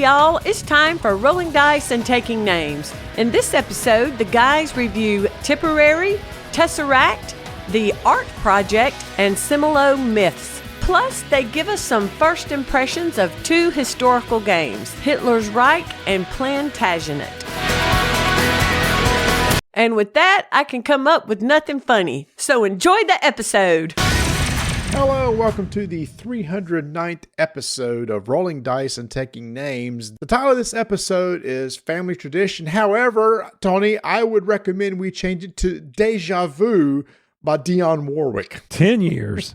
y'all. It's time for Rolling Dice and Taking Names. In this episode, the guys review Tipperary, Tesseract, the A.R.T project, and Similo myths. Plus, they give us some first impressions of two historical games, Hitler's Reich and Plantagenet. And with that, I can come up with nothing funny. So enjoy the episode. Hello, welcome to the 309th episode of Rolling Dice and Taking Names. The title of this episode is Family Tradition. However, Tony, I would recommend we change it to Deja Vu by Dionne Warwick. 10 years.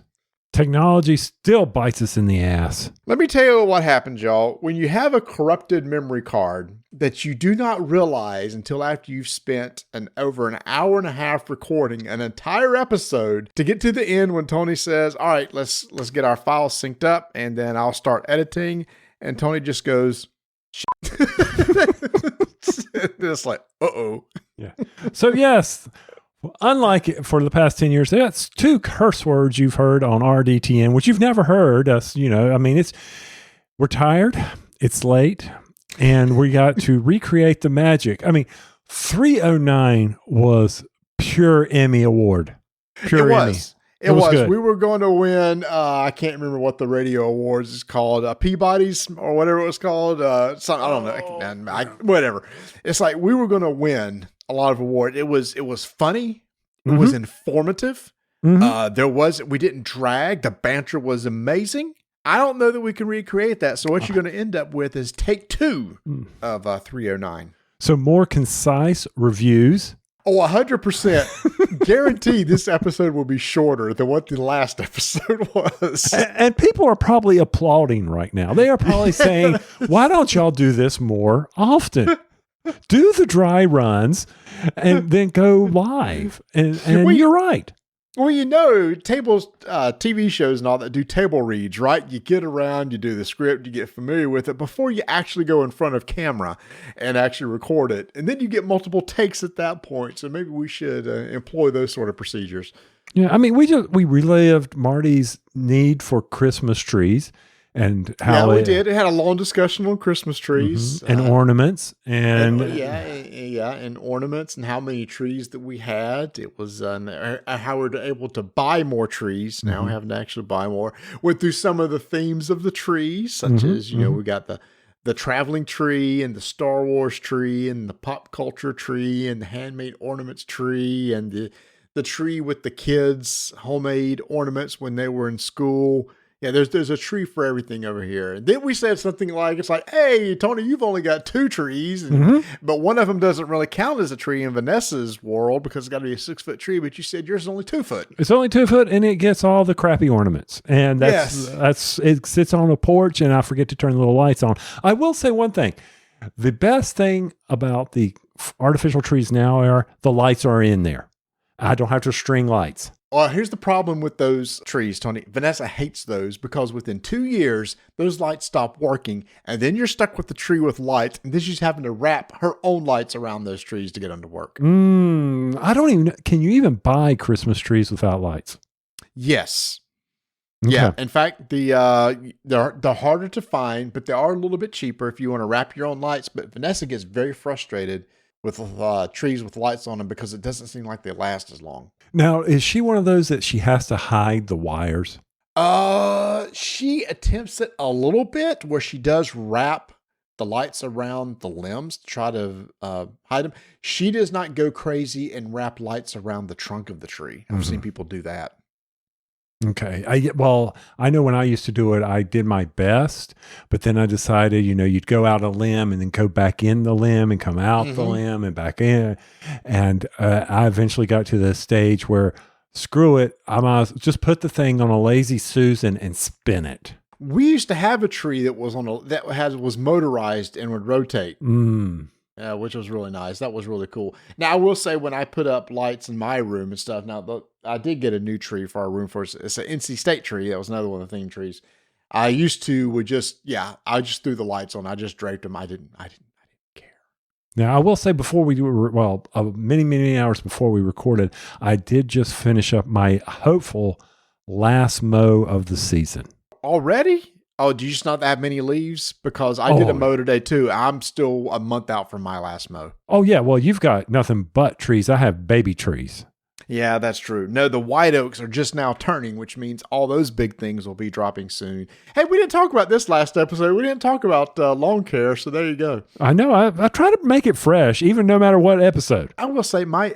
Technology still bites us in the ass. Let me tell you what happens, y'all. When you have a corrupted memory card that you do not realize until after you've spent over an hour and a half recording an entire episode to get to the end when Tony says, all right, let's get our files synced up and then I'll start editing. And Tony just goes, shit. It's like, uh-oh. Yeah. So yes, unlike for the past 10 years, that's two curse words you've heard on RDTN, which you've never heard us, we're tired, it's late, and we got to recreate the magic. 309 was pure Emmy award. Pure Emmy. It was. Good. We were going to win, I can't remember what the radio awards is called, Peabody's or whatever it was called. I don't know. Whatever. It's like we were going to win a lot of awards. It was funny. It was informative. We didn't drag. The banter was amazing. I don't know that we can recreate that. So what you're going to end up with is take two of 309. So more concise reviews. Oh, 100%. Guarantee this episode will be shorter than what the last episode was. And people are probably applauding right now. They are probably saying, why don't y'all do this more often? Do the dry runs and then go live. And you're right. Well, tables, TV shows and all that do table reads, right? You get around, you do the script, you get familiar with it before you actually go in front of camera and actually record it. And then you get multiple takes at that point. So maybe we should employ those sort of procedures. Yeah, we relived Marty's need for Christmas trees. And how we did. It had a long discussion on Christmas trees and ornaments, and ornaments, and how many trees that we had. It was how we're able to buy more trees now. We haven't actually buy more. Went through some of the themes of the trees, such as we got the traveling tree and the Star Wars tree and the pop culture tree and the handmade ornaments tree and the tree with the kids' homemade ornaments when they were in school. Yeah, there's a tree for everything over here. And then we said something like, it's like, hey, Tony, you've only got two trees, but one of them doesn't really count as a tree in Vanessa's world because it's got to be a 6-foot tree, but you said yours is only 2 foot. It's only 2 foot, and it gets all the crappy ornaments. And that's it sits on the porch, and I forget to turn the little lights on. I will say one thing. The best thing about the artificial trees now are the lights are in there. I don't have to string lights. Well, here's the problem with those trees, Tony. Vanessa hates those because within 2 years, those lights stop working, and then you're stuck with the tree with lights, and then she's having to wrap her own lights around those trees to get them to work. I don't even know. Can you even buy Christmas trees without lights? Yes. Okay. Yeah. In fact, they're harder to find, but they are a little bit cheaper if you want to wrap your own lights. But Vanessa gets very frustrated with trees with lights on them because it doesn't seem like they last as long. Now, is she one of those that she has to hide the wires? She attempts it a little bit where she does wrap the lights around the limbs to try to hide them. She does not go crazy and wrap lights around the trunk of the tree. I've seen people do that. Okay. I know when I used to do it, I did my best, but then I decided, you'd go out a limb and then go back in the limb and come out the limb and back in. And I eventually got to the stage where, screw it, I might just put the thing on a lazy Susan and spin it. We used to have a tree that was was motorized and would rotate. Which was really nice. That was really cool. Now, I will say when I put up lights in my room and stuff, I did get a new tree for our room it's an NC State tree. That was another one of the theme trees. I used to I just threw the lights on. I just draped them. I didn't care. Now, I will say before we do, many, many hours before we recorded, I did just finish up my hopeful last mow of the season. Already? Oh, do you just not have many leaves? Because I did a mow today too. I'm still a month out from my last mow. Oh, yeah. Well, you've got nothing but trees. I have baby trees. Yeah, that's true. No, the white oaks are just now turning, which means all those big things will be dropping soon. Hey, we didn't talk about this last episode. We didn't talk about lawn care, so there you go. I know. I try to make it fresh, even no matter what episode. I will say my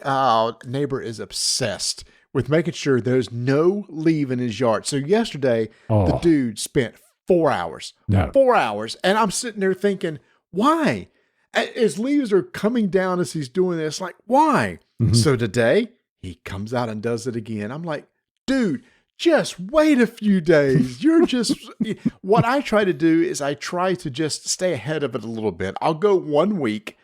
neighbor is obsessed with making sure there's no leaf in his yard. So yesterday, the dude spent 4 hours. No. 4 hours. And I'm sitting there thinking, why? His leaves are coming down as he's doing this. Like, why? Mm-hmm. So today, he comes out and does it again. I'm like, dude, just wait a few days. You're just, what I try to do is I try to just stay ahead of it a little bit. I'll go 1 week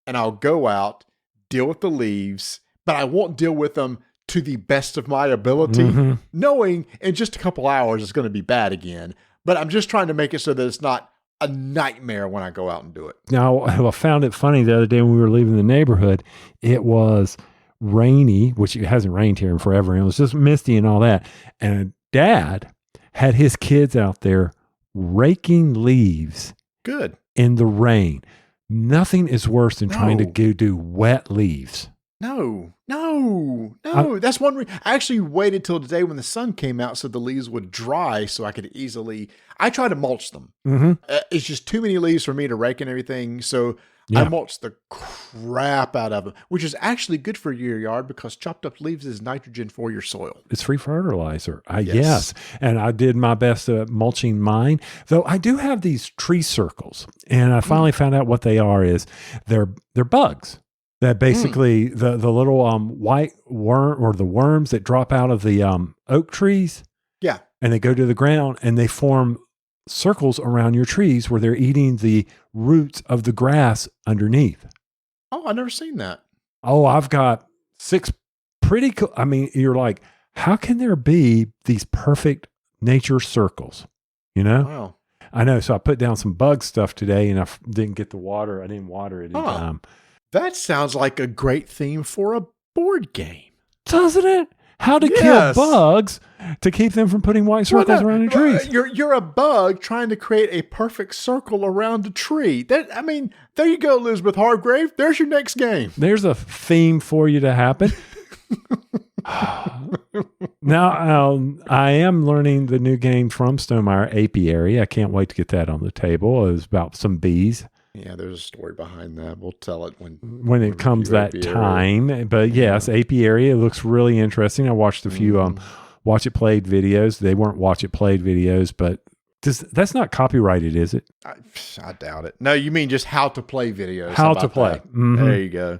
and I'll go out, deal with the leaves, but I won't deal with them to the best of my ability, knowing in just a couple hours it's going to be bad again. But I'm just trying to make it so that it's not a nightmare when I go out and do it. Now, I found it funny the other day when we were leaving the neighborhood. It was rainy, which it hasn't rained here in forever, and it was just misty and all that. And Dad had his kids out there raking leaves. Good. In the rain. Nothing is worse than trying to do wet leaves. No. That's one reason. I actually waited till today when the sun came out so the leaves would dry so I could easily, I try to mulch them. Mm-hmm. It's just too many leaves for me to rake and everything. So I mulch the crap out of them, which is actually good for your yard because chopped up leaves is nitrogen for your soil. It's free fertilizer. Yes. And I did my best at mulching mine, though I do have these tree circles. And I finally found out what they are is they're bugs. That basically the little white worm or the worms that drop out of the oak trees. Yeah. And they go to the ground and they form circles around your trees where they're eating the roots of the grass underneath. Oh, I've never seen that. Oh, I've got 6 pretty cool. I mean, you're like, how can there be these perfect nature circles? You know? Wow. I know. So I put down some bug stuff today and I didn't get the water. I didn't water it in time. That sounds like a great theme for a board game. Doesn't it? How to kill bugs to keep them from putting white circles around your trees. You're a bug trying to create a perfect circle around a tree. There you go, Elizabeth Hargrave. There's your next game. There's a theme for you to happen. Now, I am learning the new game from Stonemaier, Apiary. I can't wait to get that on the table. It was about some bees. Yeah, there's a story behind that. We'll tell it when it comes that time. But yes, Apiary, it looks really interesting. I watched a few Watch It Played videos. They weren't Watch It Played videos, but that's not copyrighted, is it? I doubt it. No, you mean just how to play videos. How to play. Mm-hmm. There you go.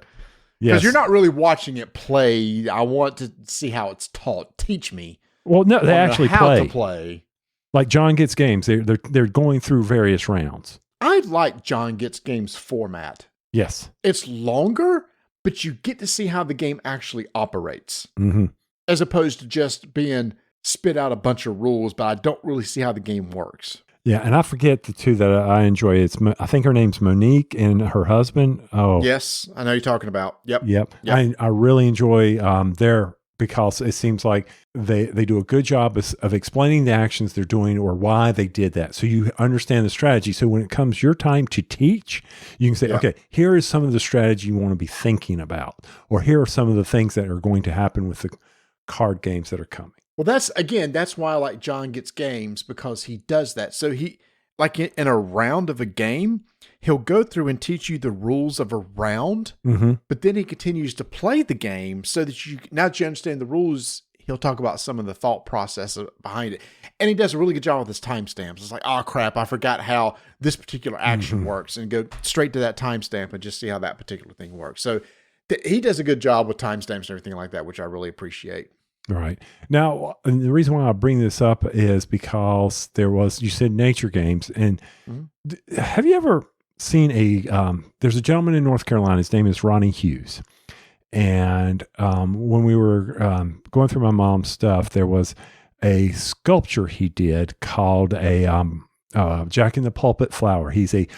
Because you're not really watching it play. I want to see how it's taught. Teach me. Well, no, they actually how to play. Like John Gets Games. They're going through various rounds. I like John Gets Games format. Yes. It's longer, but you get to see how the game actually operates. Mm-hmm. As opposed to just being spit out a bunch of rules, but I don't really see how the game works. Yeah, and I forget the two that I enjoy. I think her name's Monique and her husband. Oh. Yes, I know you're talking about. Yep. I really enjoy their, because it seems like they do a good job of explaining the actions they're doing or why they did that. So you understand the strategy. So when it comes your time to teach, you can say, okay, here is some of the strategy you want to be thinking about, or here are some of the things that are going to happen with the card games that are coming. Well, that's why I like John Gets Games, because he does that. So he, like in a round of a game, he'll go through and teach you the rules of a round, but then he continues to play the game so that now that you understand the rules, he'll talk about some of the thought process behind it. And he does a really good job with his timestamps. It's like, oh crap, I forgot how this particular action works, and go straight to that timestamp and just see how that particular thing works. So he does a good job with timestamps and everything like that, which I really appreciate. All right. Now, the reason why I bring this up is because you said nature games. And have you ever seen there's a gentleman in North Carolina, his name is Ronnie Hughes. And when we were going through my mom's stuff, there was a sculpture he did called a Jack in the Pulpit flower. He's a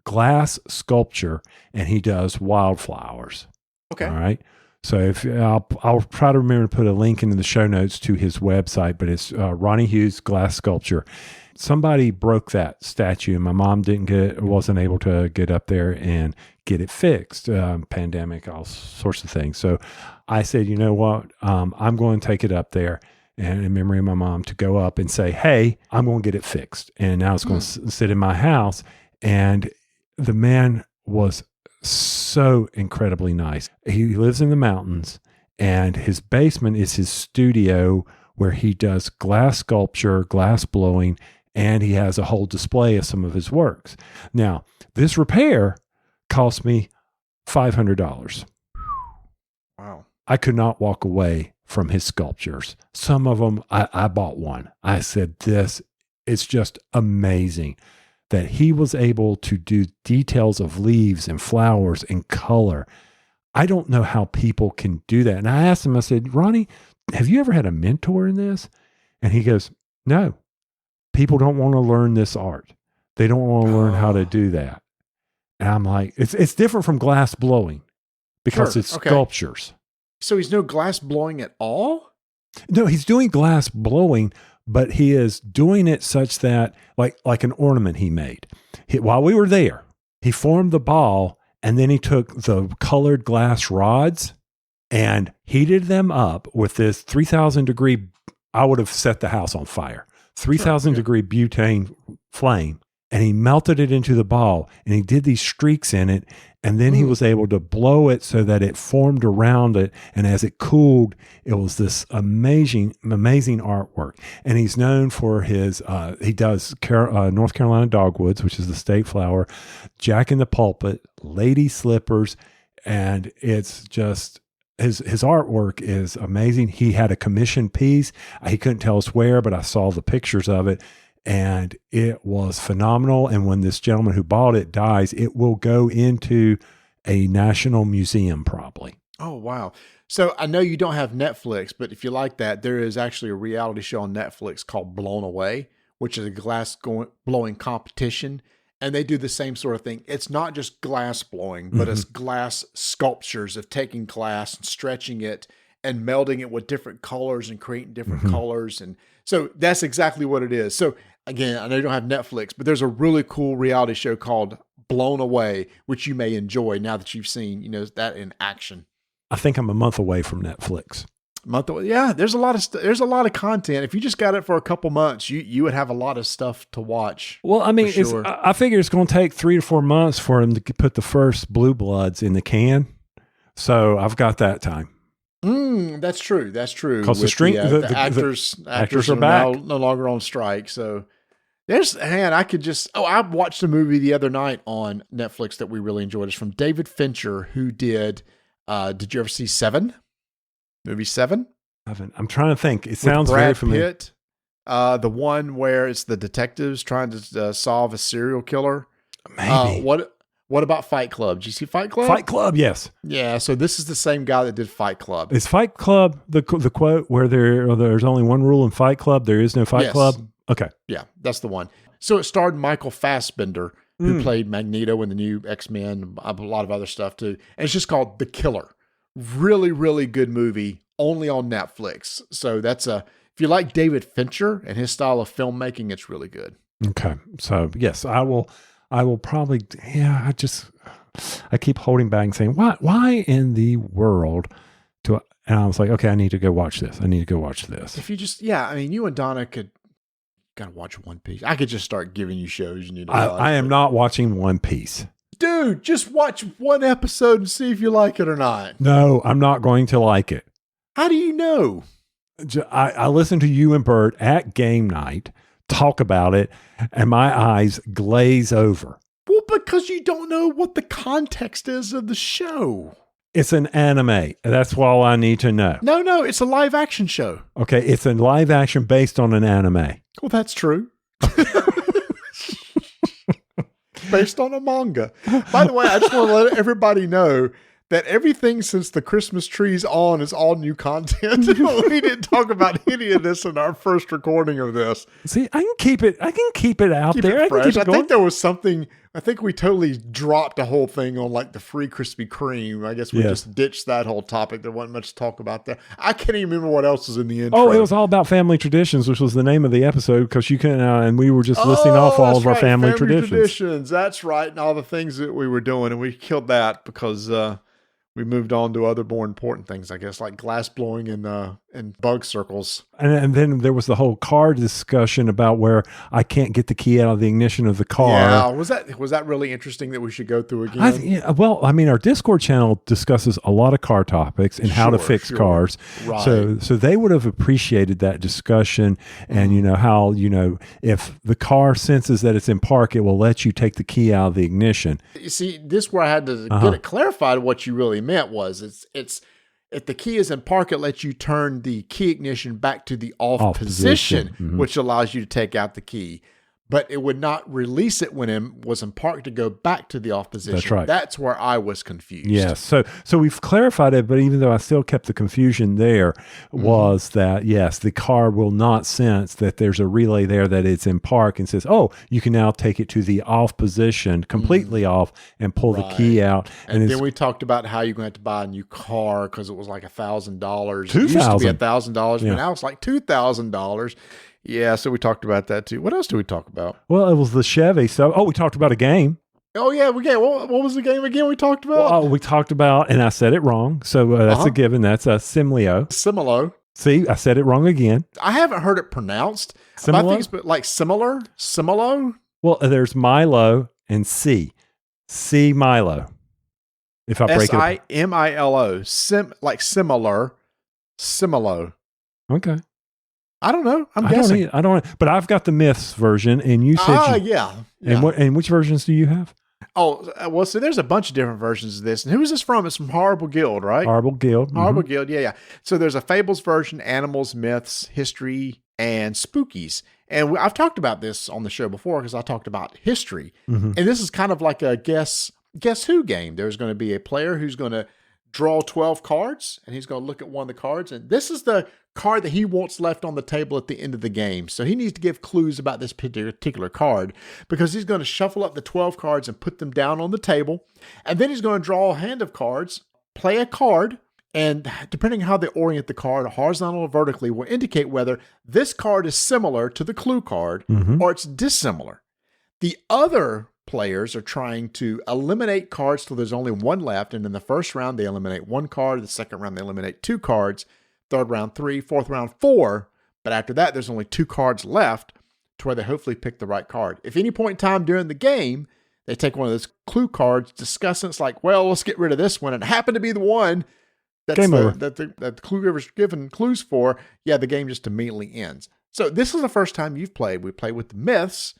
glass sculpture and he does wildflowers. Okay. All right. So if I'll try to remember to put a link into the show notes to his website, but it's Ronnie Hughes glass sculpture. Somebody broke that statue, and my mom wasn't able to get up there and get it fixed. Pandemic, all sorts of things. So I said, you know what? I'm going to take it up there, and in memory of my mom, to go up and say, hey, I'm going to get it fixed. And now it's going to sit in my house. And the man was so incredibly nice. He lives in the mountains, and his basement is his studio where he does glass sculpture, glass blowing, and he has a whole display of some of his works. Now, this repair cost me $500. Wow. I could not walk away from his sculptures. Some of them, I bought one. I said, this is just amazing that he was able to do details of leaves and flowers and color. I don't know how people can do that. And I asked him, I said, Ronnie, have you ever had a mentor in this? And he goes, no. People don't want to learn this art. They don't want to learn how to do that. And I'm like, it's different from glass blowing because it's sculptures. So he's no glass blowing at all? No, he's doing glass blowing, but he is doing it such that, like an ornament he made. While we were there, he formed the ball, and then he took the colored glass rods and heated them up with this 3,000 degree, I would have set the house on fire, 3,000 degree butane flame. And he melted it into the ball, and he did these streaks in it. And then he was able to blow it so that it formed around it. And as it cooled, it was this amazing artwork. And he's known for his, he does North Carolina dogwoods, which is the state flower, Jack in the Pulpit, lady slippers. And it's just, his artwork is amazing. He had a commissioned piece. He couldn't tell us where, but I saw the pictures of it. And it was phenomenal. And when this gentleman who bought it dies, it will go into a national museum probably. Oh, wow. So I know you don't have Netflix, but if you like that, there is actually a reality show on Netflix called Blown Away, which is a glass blowing competition. And they do the same sort of thing. It's not just glass blowing, but it's glass sculptures of taking glass and stretching it and melding it with different colors and creating different colors. And so that's exactly what it is. So again, I know you don't have Netflix, but there's a really cool reality show called Blown Away, which you may enjoy now that you've seen, that in action. I think I'm a month away from Netflix. Yeah, there's a lot of content. If you just got it for a couple months, you would have a lot of stuff to watch. Well, I mean, I figure it's going to take 3 to 4 months for him to put the first Blue Bloods in the can. So I've got that time. That's true. Because the actors are back. No longer on strike. So I watched a movie the other night on Netflix that we really enjoyed. It's from David Fincher, who did you ever see Seven? Movie Seven? I'm trying to think. It sounds very familiar. Pitt, the one where it's the detectives trying to solve a serial killer. Maybe. What about Fight Club? Did you see Fight Club? Fight Club, yes. Yeah, so this is the same guy that did Fight Club. Is Fight Club the quote where there's only one rule in Fight Club? There is no Fight Club? Okay. Yeah, that's the one. So it starred Michael Fassbender, who played Magneto in the new X-Men, a lot of other stuff too. And it's just called The Killer. Really, really good movie, only on Netflix. So if you like David Fincher and his style of filmmaking, it's really good. Okay. So yes, I will probably, I keep holding back and saying, why in the world and I was like, okay, I need to go watch this. If you just, you and Donna gotta watch One Piece. I could just start giving you shows you need to watch. I am not watching One Piece. Dude, just watch one episode and see if you like it or not. No, I'm not going to like it. How do you know? I listened to you and Bert at game night talk about it, and my eyes glaze over. Well, because you don't know what the context is of the show. It's an anime. That's all I need to know. No, it's a live action show. Okay, it's a live action based on an anime. Well, that's true. Based on a manga. By the way, I just want to let everybody know that everything since the Christmas tree's on is all new content. We didn't talk about any of this in our first recording of this. See, I can keep it out there. I think there was something I think we totally dropped the whole thing on like the free Krispy Kreme. I guess we just ditched that whole topic. There wasn't much to talk about there. I can't even remember what else was in the intro. Oh, it was all about family traditions, which was the name of the episode, because you can, and we were just listing off all of our family traditions. That's right. And all the things that we were doing. And we killed that because we moved on to other more important things, I guess, like glass blowing and bug circles. And then there was the whole car discussion about where I can't get the key out of the ignition of the car. Yeah, was that really interesting that we should go through again? Well, I mean, our Discord channel discusses a lot of car topics and how to fix cars. Right. So they would have appreciated that discussion, and how if the car senses that it's in park, it will let you take the key out of the ignition. You see, this is where I had to get it clarified. What you really meant was it's if the key is in park, it lets you turn the key ignition back to the off position, which allows you to take out the key. But it would not release it when it was in park to go back to the off position. That's right. That's where I was confused. Yes. So we've clarified it, but even though I still kept the confusion there, was that, yes, the car will not sense that there's a relay there that it's in park and says, oh, you can now take it to the off position, completely off, and pull the key out. And then we talked about how you're going to have to buy a new car because it was like $1,000. $2,000. It used to be $1,000, but now it's like $2,000. Yeah, so we talked about that too. What else did we talk about? Well, it was the Chevy. So, we talked about a game. Oh, yeah. What was the game again we talked about? Well, we talked about, and I said it wrong. So that's a given. That's a Similo. Similo. See, I said it wrong again. I haven't heard it pronounced. Similo? I think it's like similar. Similo? Well, there's Milo and C. C Milo. If I break it. Similo. Like similar. Similo. Okay. I don't know. I'm guessing. I don't know. But I've got the Myths version, and you said yeah. And which versions do you have? Oh, well, so there's a bunch of different versions of this. And who is this from? It's from Horrible Guild, right? Horrible Guild. Horrible Guild, yeah. So there's a Fables version, Animals, Myths, History, and Spookies. And I've talked about this on the show before because I talked about history. And this is kind of like a guess who game. There's going to be a player who's going to draw 12 cards, and he's going to look at one of the cards. And this is the card that he wants left on the table at the end of the game. So he needs to give clues about this particular card because he's going to shuffle up the 12 cards and put them down on the table. And then he's going to draw a hand of cards, play a card, and depending on how they orient the card, horizontal or vertically, will indicate whether this card is similar to the clue card or it's dissimilar. The other players are trying to eliminate cards till there's only one left. And in the first round, they eliminate one card. The second round, they eliminate two cards. Third round, 3, fourth round, 4. But after that, there's only 2 cards left to where they hopefully pick the right card. If any point in time during the game, they take one of those clue cards, discuss it, it's like, well, let's get rid of this one. And it happened to be the one that the clue giver's given clues for. Yeah, the game just immediately ends. So this is the first time you've played. We played with the Myths.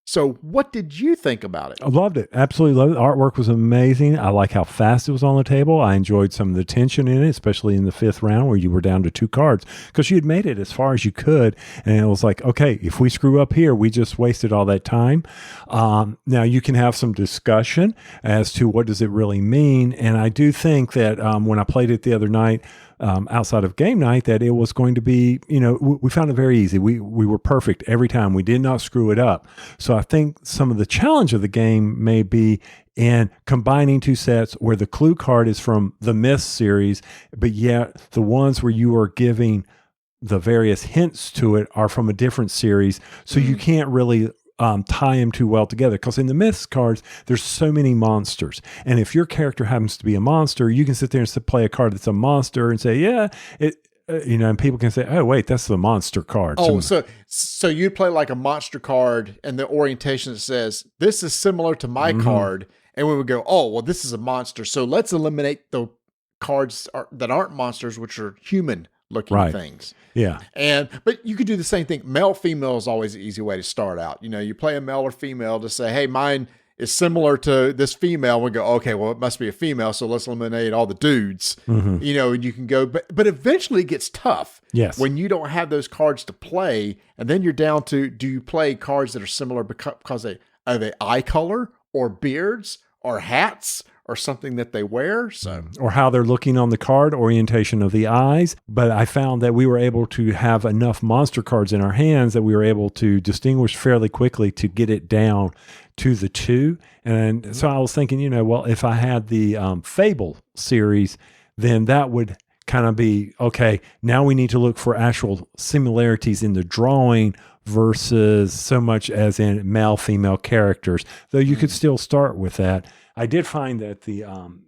So what did you think about it? I loved it. Absolutely loved it. The artwork was amazing. I like how fast it was on the table. I enjoyed some of the tension in it, especially in the 5th round where you were down to 2 cards because you had made it as far as you could. And it was like, okay, if we screw up here, we just wasted all that time. Now you can have some discussion as to what does it really mean. And I do think that when I played it the other night, outside of game night, that it was going to be, we found it very easy. We were perfect every time. We did not screw it up. So I think some of the challenge of the game may be in combining 2 sets where the clue card is from the Myths series, but yet the ones where you are giving the various hints to it are from a different series. So you can't really tie them too well together because in the Myths cards there's so many monsters, and if your character happens to be a monster, you can sit there and play a card that's a monster and say and people can say, oh wait, that's the monster card. So you'd play like a monster card and the orientation that says this is similar to my card, and we would go, oh well, this is a monster, so let's eliminate the cards that aren't monsters, which are human looking things. Yeah. But you could do the same thing. Male, female is always an easy way to start out. You play a male or female to say, hey, mine is similar to this female. We go, okay, well, it must be a female, so let's eliminate all the dudes. And you can go, but eventually it gets tough. Yes. When you don't have those cards to play, and then you're down to, do you play cards that are similar because of the eye color or beards or hats or something that they wear, or how they're looking on the card, orientation of the eyes. But I found that we were able to have enough monster cards in our hands that we were able to distinguish fairly quickly to get it down to the two. And so I was thinking, well, if I had the Fable series, then that would kind of be, okay, now we need to look for actual similarities in the drawing versus so much as in male, female characters, though you could still start with that. I did find that the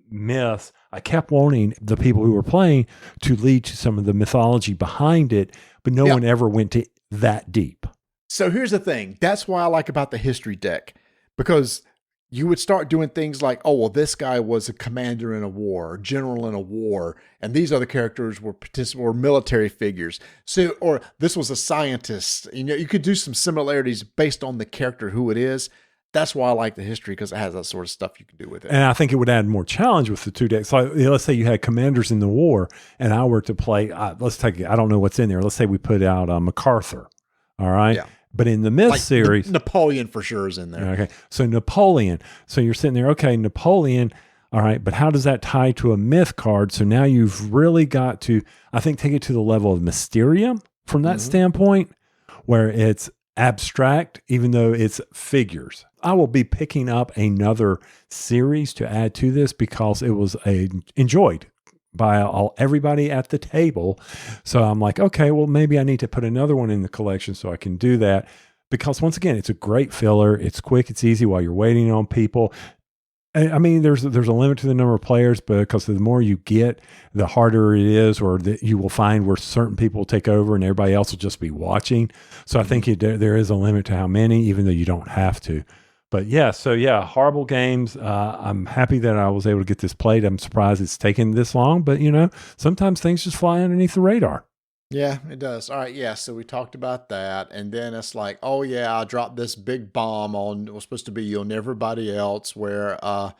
myths, I kept wanting the people who were playing to lead to some of the mythology behind it, but no one ever went to that deep. So here's the thing. That's why I like about the history deck, because you would start doing things like, oh, well, this guy was a commander in a war, general in a war, and these other characters were military figures. So, or this was a scientist. You could do some similarities based on the character, who it is. That's why I like the history, because it has that sort of stuff you can do with it. And I think it would add more challenge with the two decks. So let's say you had commanders in the war, and I were to play, let's take it, I don't know what's in there. Let's say we put out MacArthur. All right. Yeah. But in the myth series, Napoleon for sure is in there. Okay. So Napoleon. So you're sitting there, okay, Napoleon. All right. But how does that tie to a myth card? So now you've really got to, I think, take it to the level of Mysterium from that standpoint, where it's abstract, even though it's figures. I will be picking up another series to add to this because it was enjoyed by everybody at the table. So I'm like, okay, well, maybe I need to put another one in the collection so I can do that. Because once again, it's a great filler. It's quick. It's easy while you're waiting on people. I mean, there's a limit to the number of players, because the more you get, the harder it is, or that you will find where certain people will take over and everybody else will just be watching. So I think there is a limit to how many, even though you don't have to. But horrible games. I'm happy that I was able to get this played. I'm surprised it's taken this long, but sometimes things just fly underneath the radar. Yeah, it does. All right. Yeah. So we talked about that. And then it's like, oh yeah, I dropped this big bomb on, it was supposed to be on everybody else, where, I'm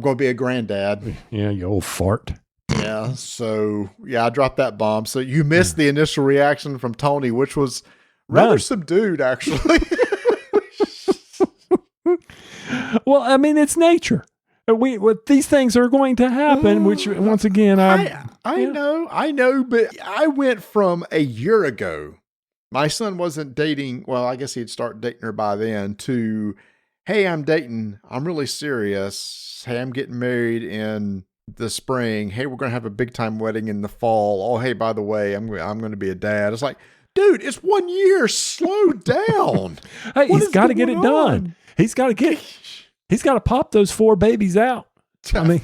going to be a granddad. Yeah. You old fart. Yeah. So yeah, I dropped that bomb. So you missed the initial reaction from Tony, which was rather subdued, actually. Well, I mean, it's nature. These things are going to happen, which once again, I know, but I went from a year ago, my son wasn't dating, well, I guess he'd start dating her by then, to, hey, I'm dating, I'm really serious. Hey, I'm getting married in the spring. Hey, we're going to have a big time wedding in the fall. Oh, hey, by the way, I'm going to be a dad. It's like, dude, it's 1 year. Slow down. Hey, he's got to get it done. He's got to pop those 4 babies out. I mean,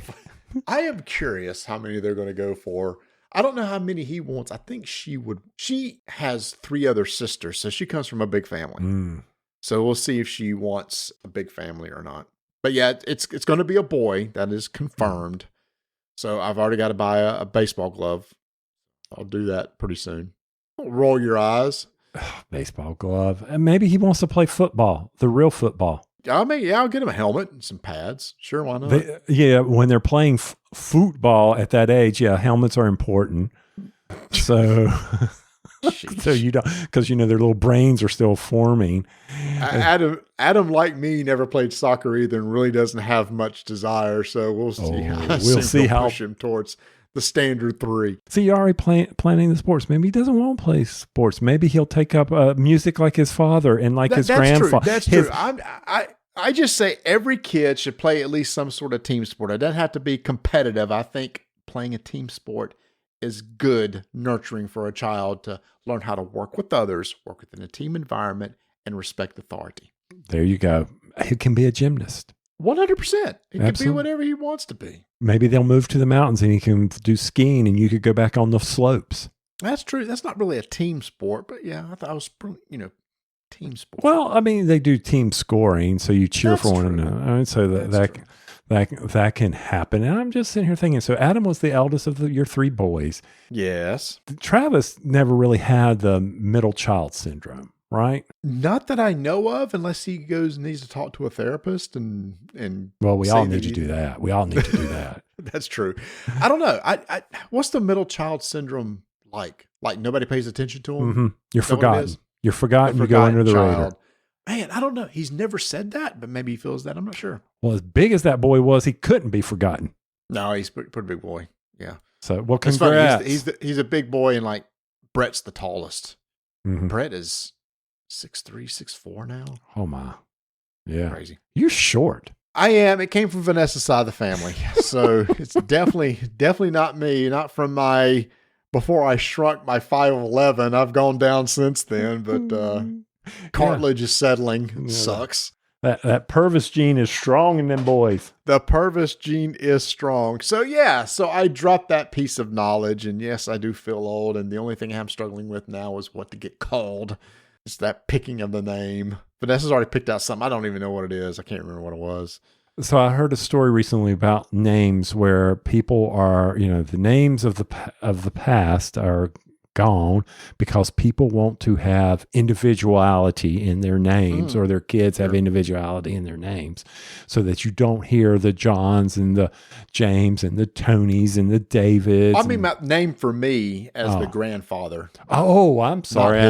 I am curious how many they're going to go for. I don't know how many he wants. I think she has 3 other sisters, so she comes from a big family. So we'll see if she wants a big family or not. But yeah, it's going to be a boy. That is confirmed. So I've already got to buy a baseball glove. I'll do that pretty soon. Don't roll your eyes. Baseball glove. And maybe he wants to play football, the real football. I mean, yeah, I'll get him a helmet and some pads. Sure, why not? When they're playing football at that age, helmets are important. So, so you don't, because their little brains are still forming. Adam, like me, never played soccer either, and really doesn't have much desire. So we'll see. We'll see how push him towards the standard 3. See, you're already planning the sports. Maybe he doesn't want to play sports. Maybe he'll take up music like his father and like his grandfather. That's true. I just say every kid should play at least some sort of team sport. It doesn't have to be competitive. I think playing a team sport is good, nurturing for a child to learn how to work with others, work within a team environment, and respect authority. There you go. He can be a gymnast. 100%. It can be whatever he wants to be. Maybe they'll move to the mountains and he can do skiing and you could go back on the slopes. That's true. That's not really a team sport, but yeah, I thought it was, team sport. Well, I mean, they do team scoring, so you cheer for one another. So that can happen. And I'm just sitting here thinking, so Adam was the eldest of your 3 boys. Yes. Travis never really had the middle child syndrome, right? Not that I know of, unless he goes and needs to talk to a therapist and well, we all need to do that. We all need to do that. That's true. I don't know. I what's the middle child syndrome like? Like nobody pays attention to him? Mm-hmm. You're forgotten. You're forgotten. You go under the radar. Man, I don't know. He's never said that, but maybe he feels that. I'm not sure. Well, as big as that boy was, he couldn't be forgotten. No, he's a pretty big boy. Yeah. So, well, congrats. He's a big boy, and like Brett's the tallest. Mm-hmm. Brett is 6'3", 6'4" now. Oh my! Yeah. Crazy. You're short. I am. It came from Vanessa's side of the family. So it's definitely not me. Not from before I shrunk my 5'11". I've gone down since then, but cartilage is settling. It sucks. That Purvis gene is strong in them boys. The Purvis gene is strong. So yeah, so I dropped that piece of knowledge, and yes, I do feel old, and the only thing I'm struggling with now is what to get called. It's that picking of the name. Vanessa's already picked out something. I don't even know what it is. I can't remember what it was. So I heard a story recently about names where people are, the names of the past are gone because people want to have individuality in their names, or their kids have individuality in their names, so that you don't hear the Johns and the James and the Tonys and the Davids. I mean, my name for me as the grandfather. Oh, I'm sorry. Not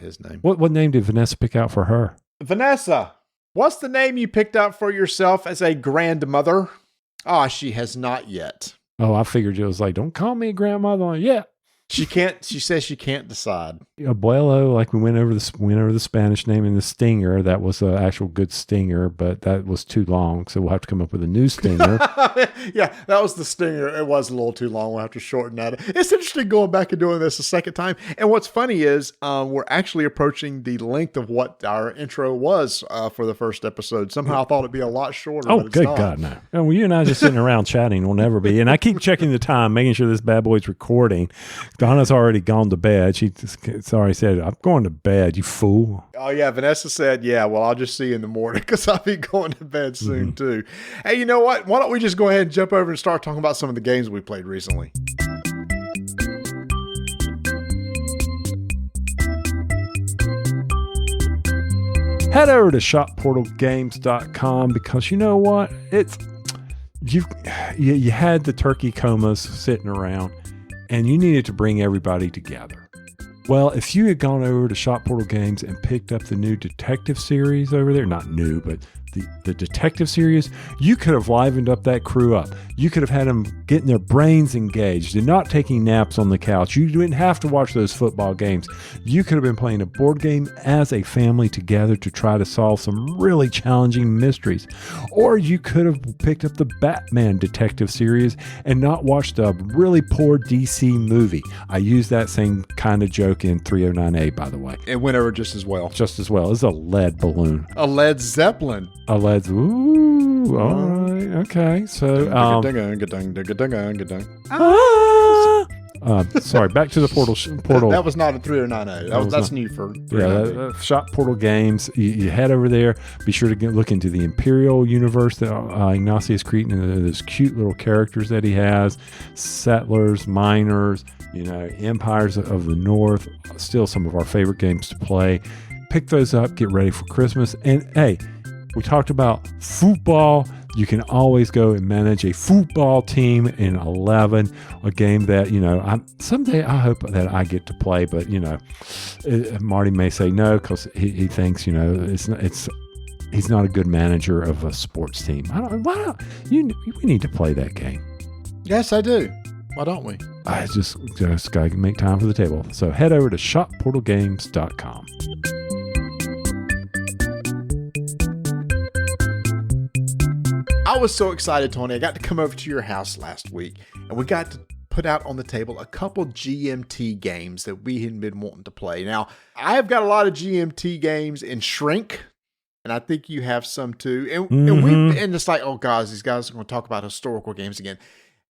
his name. What name did Vanessa pick out for her? Vanessa, what's the name you picked out for yourself as a grandmother? She has not yet. Oh, I figured it was like, don't call me grandmother yet. She says she can't decide. Abuelo, like we went over the Spanish name, and the stinger, that was an actual good stinger, but that was too long, so we'll have to come up with a new stinger. Yeah, that was the stinger. It was a little too long. We'll have to shorten that. It's interesting going back and doing this a second time. And what's funny is we're actually approaching the length of what our intro was for the first episode. Somehow I thought it'd be a lot shorter. Oh, but it's good not. God, no. Well, you and I just sitting around chatting will never be. And I keep checking the time, making sure this bad boy's recording. Donna's already gone to bed. It's already said, I'm going to bed, you fool. Oh, yeah. Vanessa said, yeah, well, I'll just see you in the morning because I'll be going to bed soon, too. Hey, you know what? Why don't we just go ahead and jump over and start talking about some of the games we played recently? Head over to shopportalgames.com because you know what? You had the turkey comas sitting around, and you needed to bring everybody together. Well, if you had gone over to Shop Portal Games and picked up the new detective series over there, not new, but the detective series, you could have livened up that crew up. You could have had them getting their brains engaged and not taking naps on the couch. You didn't have to watch those football games. You could have been playing a board game as a family together to try to solve some really challenging mysteries. Or you could have picked up the Batman detective series and not watched a really poor DC movie. I use that same kind of joke in 309A, by the way. It went over just as well. Just as well. It's a lead balloon. A Led Zeppelin. A lead. Ooh. All right. Okay. So. Sorry. Back to the portal. That was not a 309A. That's new for 309A. Shop Portal Games. You head over there. Be sure to look into the Imperial universe that Ignacius creating, and those cute little characters that he has. Settlers, miners, Empires of the North. Still some of our favorite games to play. Pick those up. Get ready for Christmas. And hey, we talked about football. You can always go and manage a football team in 11, a game that, someday I hope that I get to play, but, Marty may say no because he thinks, he's not a good manager of a sports team. We need to play that game. Yes, I do. Why don't we? I just got to make time for the table. So head over to shopportalgames.com. I was so excited, Tony. I got to come over to your house last week, and we got to put out on the table a couple GMT games that we had been wanting to play. Now, I have got a lot of GMT games in Shrink, and I think you have some too. And it's like, oh, guys, these guys are going to talk about historical games again.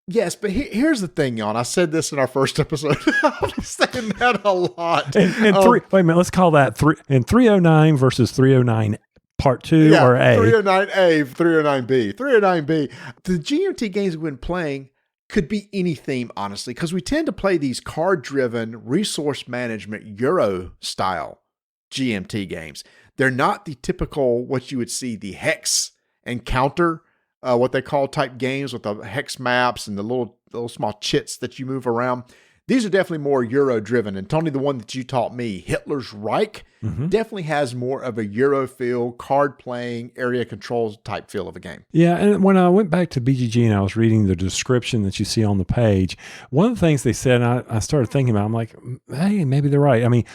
Yes, but here's the thing, y'all. I said this in our first episode. I'm saying that a lot. Wait a minute. Let's call that 309 versus 309 Part 2 or A? 309A, 309B. 309B. The GMT games we've been playing could be any theme, honestly, because we tend to play these card-driven resource management Euro-style GMT games. They're not the typical, what you would see, the hex and counter, what they call type games with the hex maps and the little small chits that you move around. These are definitely more Euro-driven. And Tony, the one that you taught me, Hitler's Reich, definitely has more of a Euro feel, card-playing, area control type feel of a game. Yeah, and when I went back to BGG and I was reading the description that you see on the page, one of the things they said, I started thinking about, I'm like, hey, maybe they're right. I mean,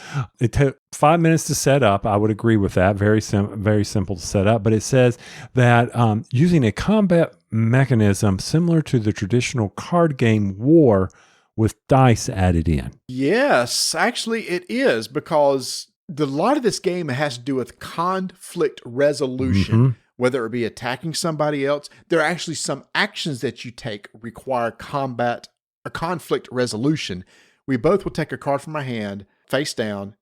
it took 5 minutes to set up. I would agree with that. Very simple to set up. But it says that using a combat mechanism similar to the traditional card game War with dice added in. Yes, actually it is, because a lot of this game has to do with conflict resolution, whether it be attacking somebody else. There are actually some actions that you take require conflict resolution. We both will take a card from our hand, face down,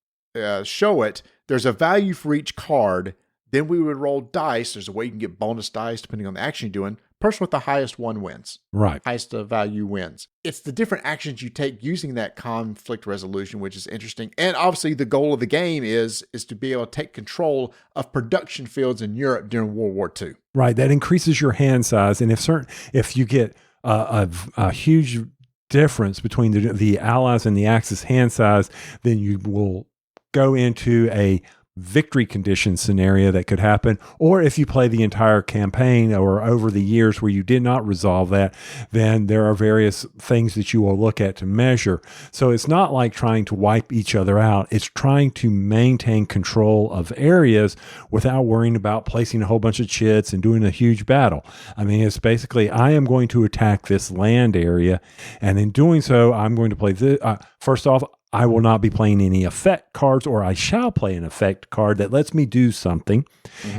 show it. There's a value for each card. Then we would roll dice. There's a way you can get bonus dice depending on the action you're doing. Person with the highest one wins. Right. Highest value wins. It's the different actions you take using that conflict resolution, which is interesting. And obviously the goal of the game is to be able to take control of production fields in Europe during World War II. Right. That increases your hand size. And if you get a huge difference between the Allies and the Axis hand size, then you will go into a victory condition scenario that could happen. Or if you play the entire campaign or over the years where you did not resolve that, then there are various things that you will look at to measure. So it's not like trying to wipe each other out. It's trying to maintain control of areas without worrying about placing a whole bunch of chits and doing a huge battle. I mean, it's basically, I am going to attack this land area, and in doing so, I'm going to play this. First off, I will not be playing any effect cards, or I shall play an effect card that lets me do something.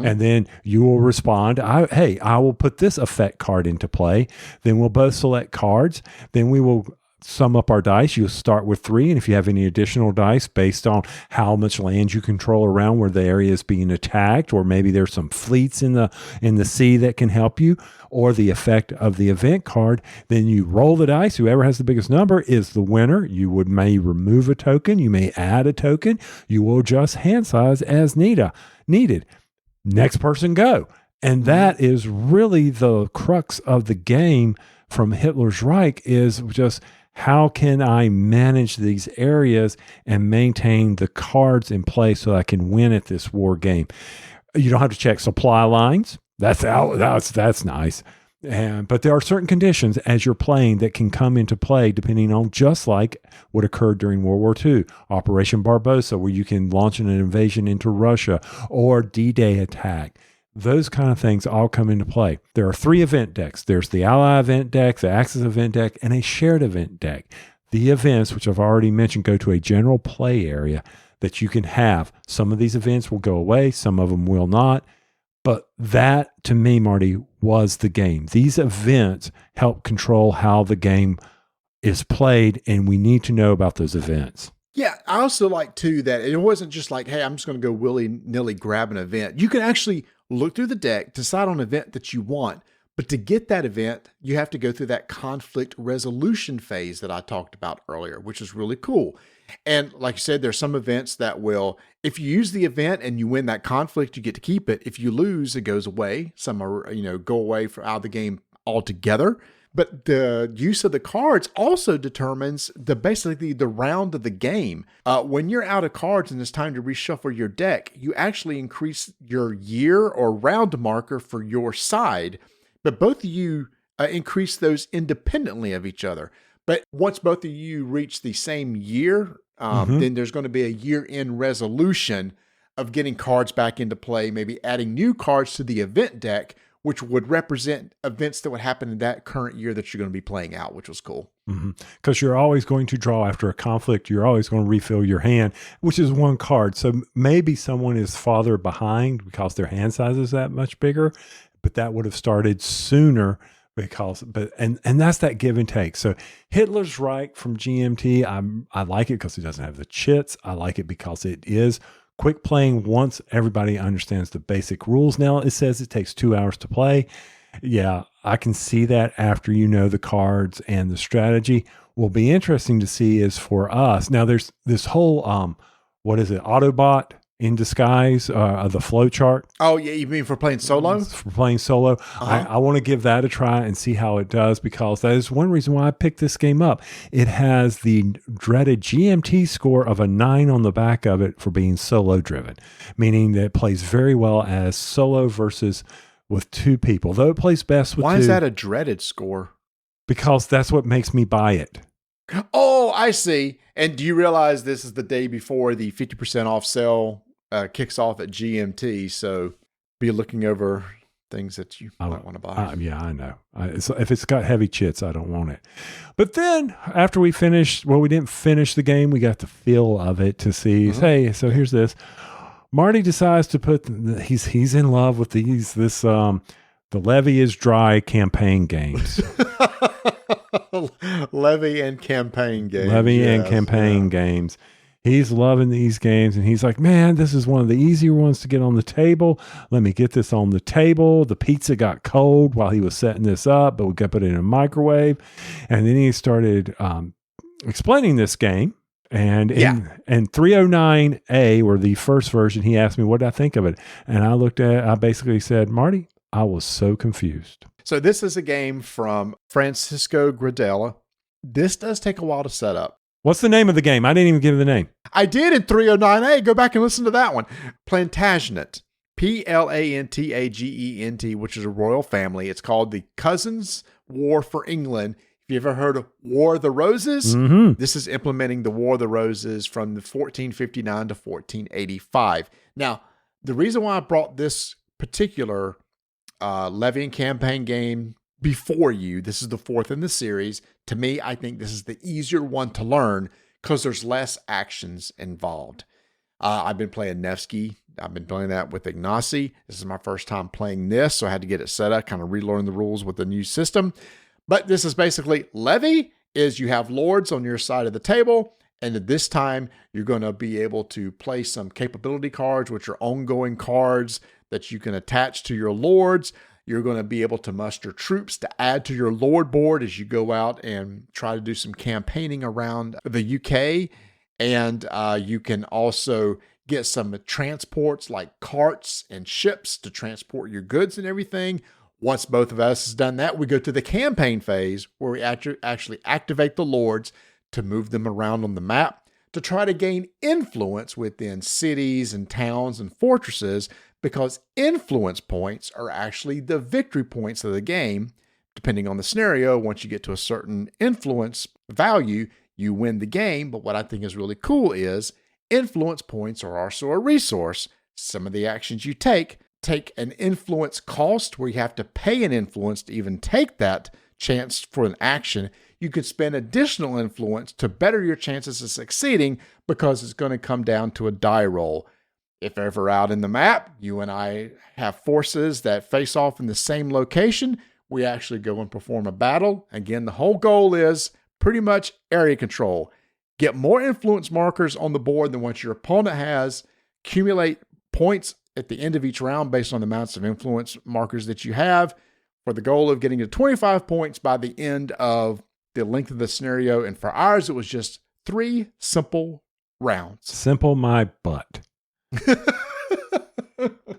And then you will respond, I will put this effect card into play. Then we'll both select cards. Then we will sum up our dice. You'll start with 3. And if you have any additional dice based on how much land you control around where the area is being attacked, or maybe there's some fleets in the sea that can help you, or the effect of the event card, then you roll the dice. Whoever has the biggest number is the winner. You may remove a token. You may add a token. You will adjust hand size as needed. Next person go. And that is really the crux of the game from Hitler's Reich, is just, how can I manage these areas and maintain the cards in place so I can win at this war game? You don't have to check supply lines. That's nice. But there are certain conditions as you're playing that can come into play depending on, just like what occurred during World War II, Operation Barbarossa, where you can launch an invasion into Russia, or D-Day attack. Those kind of things all come into play. There are 3 event decks. There's the Ally event deck, the Axis event deck, and a shared event deck. The events, which I've already mentioned, go to a general play area that you can have. Some of these events will go away. Some of them will not. But that, to me, Marty, was the game. These events help control how the game is played, and we need to know about those events. Yeah, I also like, too, that it wasn't just like, hey, I'm just going to go willy-nilly grab an event. You can actually look through the deck, decide on an event that you want, but to get that event, you have to go through that conflict resolution phase that I talked about earlier, which is really cool. And like you said, there's some events that will, if you use the event and you win that conflict, you get to keep it. If you lose, it goes away. Some are, go away out of the game altogether. But the use of the cards also determines basically the round of the game. When you're out of cards and it's time to reshuffle your deck, you actually increase your year or round marker for your side. But both of you increase those independently of each other. But once both of you reach the same year, then there's going to be a year-end resolution of getting cards back into play, maybe adding new cards to the event deck, which would represent events that would happen in that current year that you're going to be playing out, which was cool. Because you're always going to draw after a conflict. You're always going to refill your hand, which is 1 card. So maybe someone is farther behind because their hand size is that much bigger, but that would have started sooner. And that's that give and take. So Hitler's Reich from GMT, I like it because it doesn't have the chits. I like it because it is quick playing once everybody understands the basic rules. Now it says it takes 2 hours to play. Yeah, I can see that after you know the cards and the strategy. Will be interesting to see is for us. Now there's this whole, Autobot in disguise, the flow chart. Oh, yeah. You mean for playing solo? For playing solo. I want to give that a try and see how it does, because that is one reason why I picked this game up. It has the dreaded GMT score of a 9 on the back of it for being solo driven, meaning that it plays very well as solo versus with 2 people, though it plays best with 2. Why is that a dreaded score? Because that's what makes me buy it. Oh, I see. And do you realize this is the day before the 50% off sale kicks off at GMT? So be looking over things that you might want to buy. Yeah, I know. If it's got heavy chits, I don't want it. But then after we finished, we didn't finish the game. We got the feel of it to see, hey, so here's this. Marty decides to put, he's in love with the Levy is Dry campaign games. Levy and campaign games. And campaign games. He's loving these games, and he's like, man, this is one of the easier ones to get on the table. Let me get this on the table. The pizza got cold while he was setting this up, but we got to put it in a microwave. And then he started explaining this game. And in 309A, or the first version, he asked me what I think of it. And I basically said, Marty, I was so confused. So this is a game from Francisco Gradella. This does take a while to set up. What's the name of the game? I didn't even give the name. I did in 309A. Go back and listen to that one. Plantagenet. Plantagent, which is a royal family. It's called the Cousins' War for England. If you ever heard of War of the Roses, this is implementing the War of the Roses from the 1459 to 1485. Now, the reason why I brought this particular levy and campaign game before you, this is the 4th in the series. To me, I think this is the easier one to learn because there's less actions involved. I've been playing Nevsky. I've been playing that with Ignacy. This is my first time playing this, so I had to get it set up, kind of relearn the rules with the new system. But this is basically levy is you have lords on your side of the table, and at this time you're going to be able to play some capability cards, which are ongoing cards that you can attach to your lords. You're going to be able to muster troops to add to your lord board as you go out and try to do some campaigning around the UK. And you can also get some transports like carts and ships to transport your goods and everything. Once both of us has done that, we go to the campaign phase where we actually activate the lords to move them around on the map to try to gain influence within cities and towns and fortresses, because influence points are actually the victory points of the game. Depending on the scenario, once you get to a certain influence value, you win the game. But what I think is really cool is influence points are also a resource. Some of the actions you take an influence cost where you have to pay an influence to even take that chance for an action. You could spend additional influence to better your chances of succeeding because it's going to come down to a die roll. If ever out in the map, you and I have forces that face off in the same location, we actually go and perform a battle. Again, the whole goal is pretty much area control. Get more influence markers on the board than what your opponent has. Accumulate points at the end of each round based on the amounts of influence markers that you have, for the goal of getting to 25 points by the end of the length of the scenario. And for ours, it was just 3 simple rounds. Simple my butt.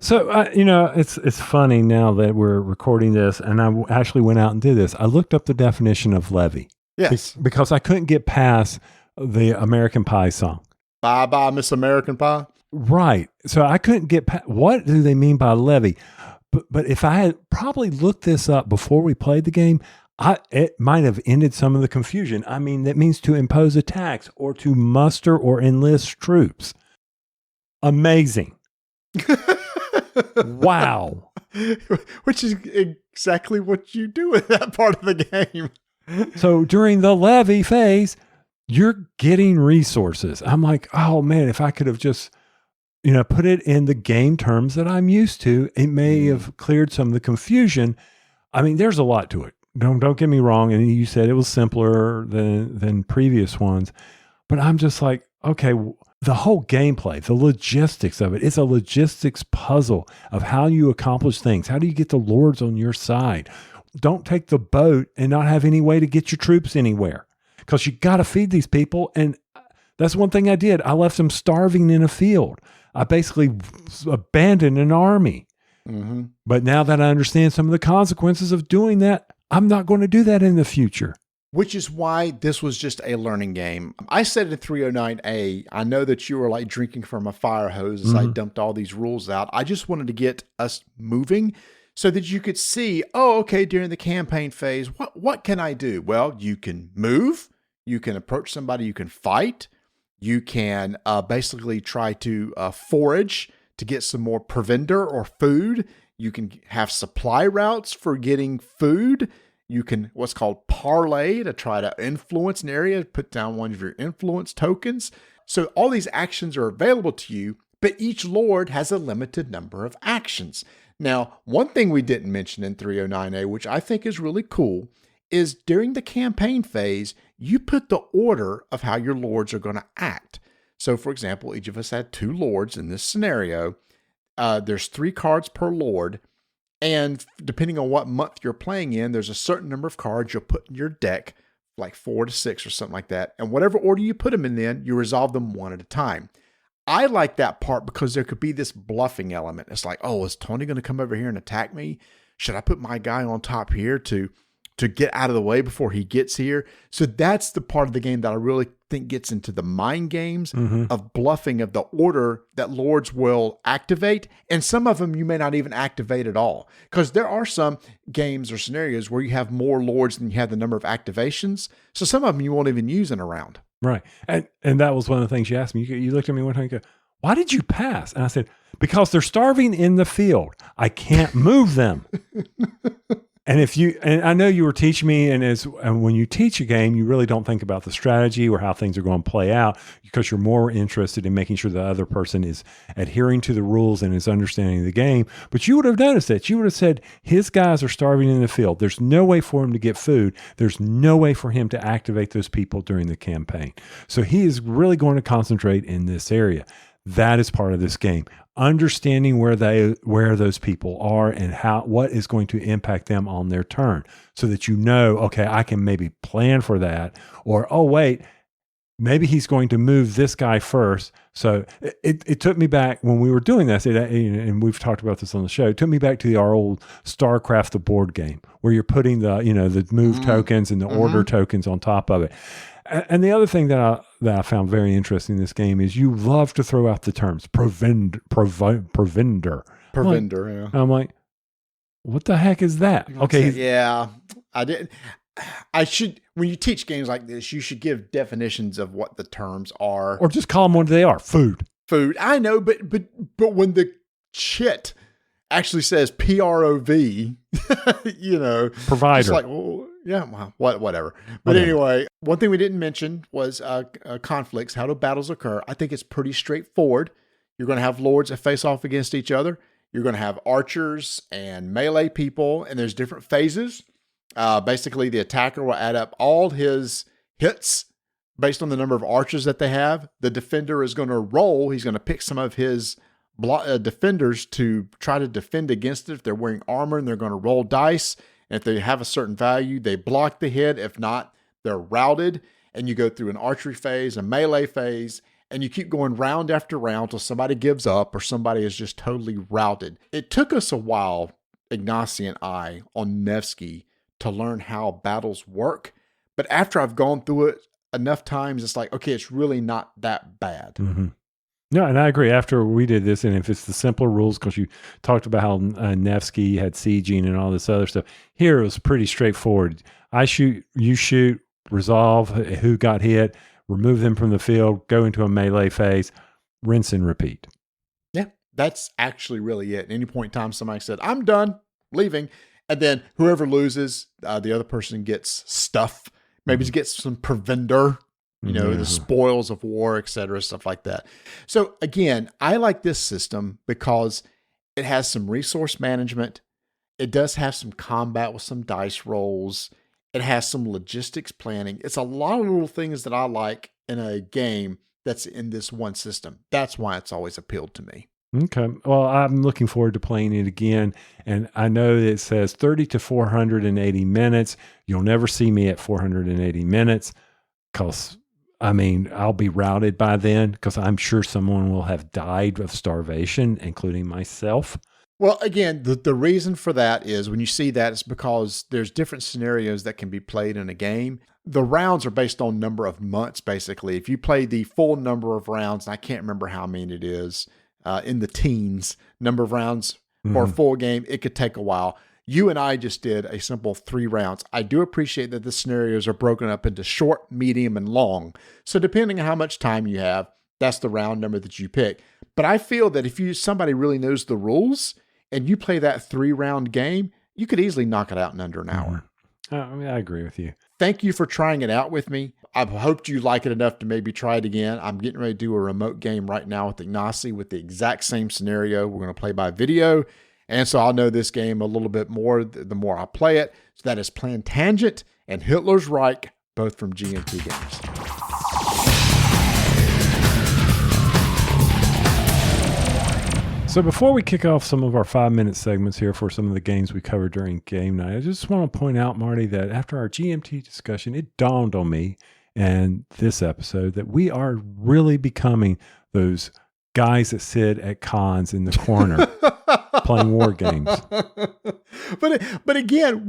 So, it's funny now that we're recording this, and I actually went out and did this. I looked up the definition of levy. Yes. Because I couldn't get past the American Pie song. Bye bye, Miss American Pie. Right. So I couldn't get past, what do they mean by levy? But if I had probably looked this up before we played the game, it might have ended some of the confusion. I mean, that means to impose a tax or to muster or enlist troops. Amazing. Wow. Which is exactly what you do with that part of the game. So during the levy phase, you're getting resources. I'm like, oh man, if I could have just, put it in the game terms that I'm used to, it may have cleared some of the confusion. I mean, there's a lot to it. Don't get me wrong. And you said it was simpler than previous ones, but I'm just like, okay, the whole gameplay, the logistics of it, it's a logistics puzzle of how you accomplish things. How do you get the lords on your side? Don't take the boat and not have any way to get your troops anywhere, because you got to feed these people. And that's one thing I did. I left them starving in a field. I basically abandoned an army. Mm-hmm. But now that I understand some of the consequences of doing that, I'm not going to do that in the future. Which is why this was just a learning game. I said in 309A, I know that you were like drinking from a fire hose as I dumped all these rules out. I just wanted to get us moving so that you could see, oh, okay, during the campaign phase, what can I do? Well, you can move, you can approach somebody, you can fight, you can basically try to forage to get some more provender or food. You can have supply routes for getting food. You can what's called parlay to try to influence an area, put down one of your influence tokens. So all these actions are available to you, but each lord has a limited number of actions. Now, one thing we didn't mention in 309A, which I think is really cool, is during the campaign phase, you put the order of how your lords are going to act. So, for example, each of us had 2 lords in this scenario. There's 3 cards per lord. And depending on what month you're playing in, there's a certain number of cards you'll put in your deck, like 4 to 6 or something like that. And whatever order you put them in, then you resolve them one at a time. I like that part because there could be this bluffing element. It's like, oh, is Tony going to come over here and attack me? Should I put my guy on top here to get out of the way before he gets here? So that's the part of the game that I really think gets into the mind games of bluffing, of the order that lords will activate. And some of them you may not even activate at all. Because there are some games or scenarios where you have more lords than you have the number of activations. So some of them you won't even use in a round. Right. And that was one of the things you asked me. You looked at me one time and go, why did you pass? And I said, because they're starving in the field. I can't move them. And I know you were teaching me, and when you teach a game, you really don't think about the strategy or how things are going to play out because you're more interested in making sure the other person is adhering to the rules and is understanding the game. But you would have noticed that. You would have said, his guys are starving in the field. There's no way for him to get food. There's no way for him to activate those people during the campaign. So he is really going to concentrate in this area. That is part of this game. Understanding where those people are and what is going to impact them on their turn, so that you know, okay, I can maybe plan for that, or oh wait, maybe he's going to move this guy first. So it took me back when we were doing this, and we've talked about this on the show. It took me back to our old StarCraft, the board game, where you're putting the move tokens and the order tokens on top of it. And the other thing that I found very interesting in this game is you love to throw out the terms provender. Yeah. I'm like, what the heck is that? Okay. Yeah, I didn't. I should, when you teach games like this, you should give definitions of what the terms are. Or just call them what they are. Food. I know, but when the chit actually says PROV, provider. It's like, well, yeah, well, whatever. But anyway, one thing we didn't mention was conflicts. How do battles occur? I think it's pretty straightforward. You're going to have lords that face off against each other. You're going to have archers and melee people, and there's different phases. Basically, the attacker will add up all his hits based on the number of archers that they have. The defender is going to roll. He's going to pick some of his defenders to try to defend against it. If they're wearing armor, and they're going to roll dice. And if they have a certain value, they block the hit. If not, they're routed. And you go through an archery phase, a melee phase, and you keep going round after round till somebody gives up or somebody is just totally routed. It took us a while, Ignacy and I, on Nevsky to learn how battles work. But after I've gone through it enough times, it's like, okay, it's really not that bad. Mm-hmm. No, and I agree. After we did this, and if it's the simpler rules, because you talked about how Nevsky had sieging and all this other stuff, here it was pretty straightforward. I shoot, you shoot, resolve who got hit, remove them from the field, go into a melee phase, rinse and repeat. Yeah, that's actually really it. At any point in time, somebody said, I'm done, leaving. And then whoever loses, the other person gets stuff. Maybe gets some provender. The spoils of war, etc., stuff like that. So again, I like this system because it has some resource management. It does have some combat with some dice rolls. It has some logistics planning. It's a lot of little things that I like in a game that's in this one system. That's why it's always appealed to me. Okay. Well, I'm looking forward to playing it again. And I know it says 30 to 480 minutes. You'll never see me at 480 minutes because I mean, I'll be routed by then because I'm sure someone will have died of starvation, including myself. Well, again, the reason for that is when you see that, it's because there's different scenarios that can be played in a game. The rounds are based on number of months, basically. If you play the full number of rounds, and I can't remember how many it is, in the teens, number of rounds for a full game, it could take a while. You and I just did a simple 3 rounds. I do appreciate that the scenarios are broken up into short, medium, and long. So depending on how much time you have, that's the round number that you pick. But I feel that if somebody really knows the rules and you play that 3-round game, you could easily knock it out in under an hour. I agree with you. Thank you for trying it out with me. I've hoped you like it enough to maybe try it again. I'm getting ready to do a remote game right now with Ignacy with the exact same scenario. We're going to play by video. And so I'll know this game a little bit more the more I play it. So that is Plantagenet and Hitler's Reich, both from GMT Games. So before we kick off some of our 5-minute segments here for some of the games we covered during game night, I just want to point out, Marty, that after our GMT discussion, it dawned on me and this episode that we are really becoming those guys that sit at cons in the corner playing war games. But again,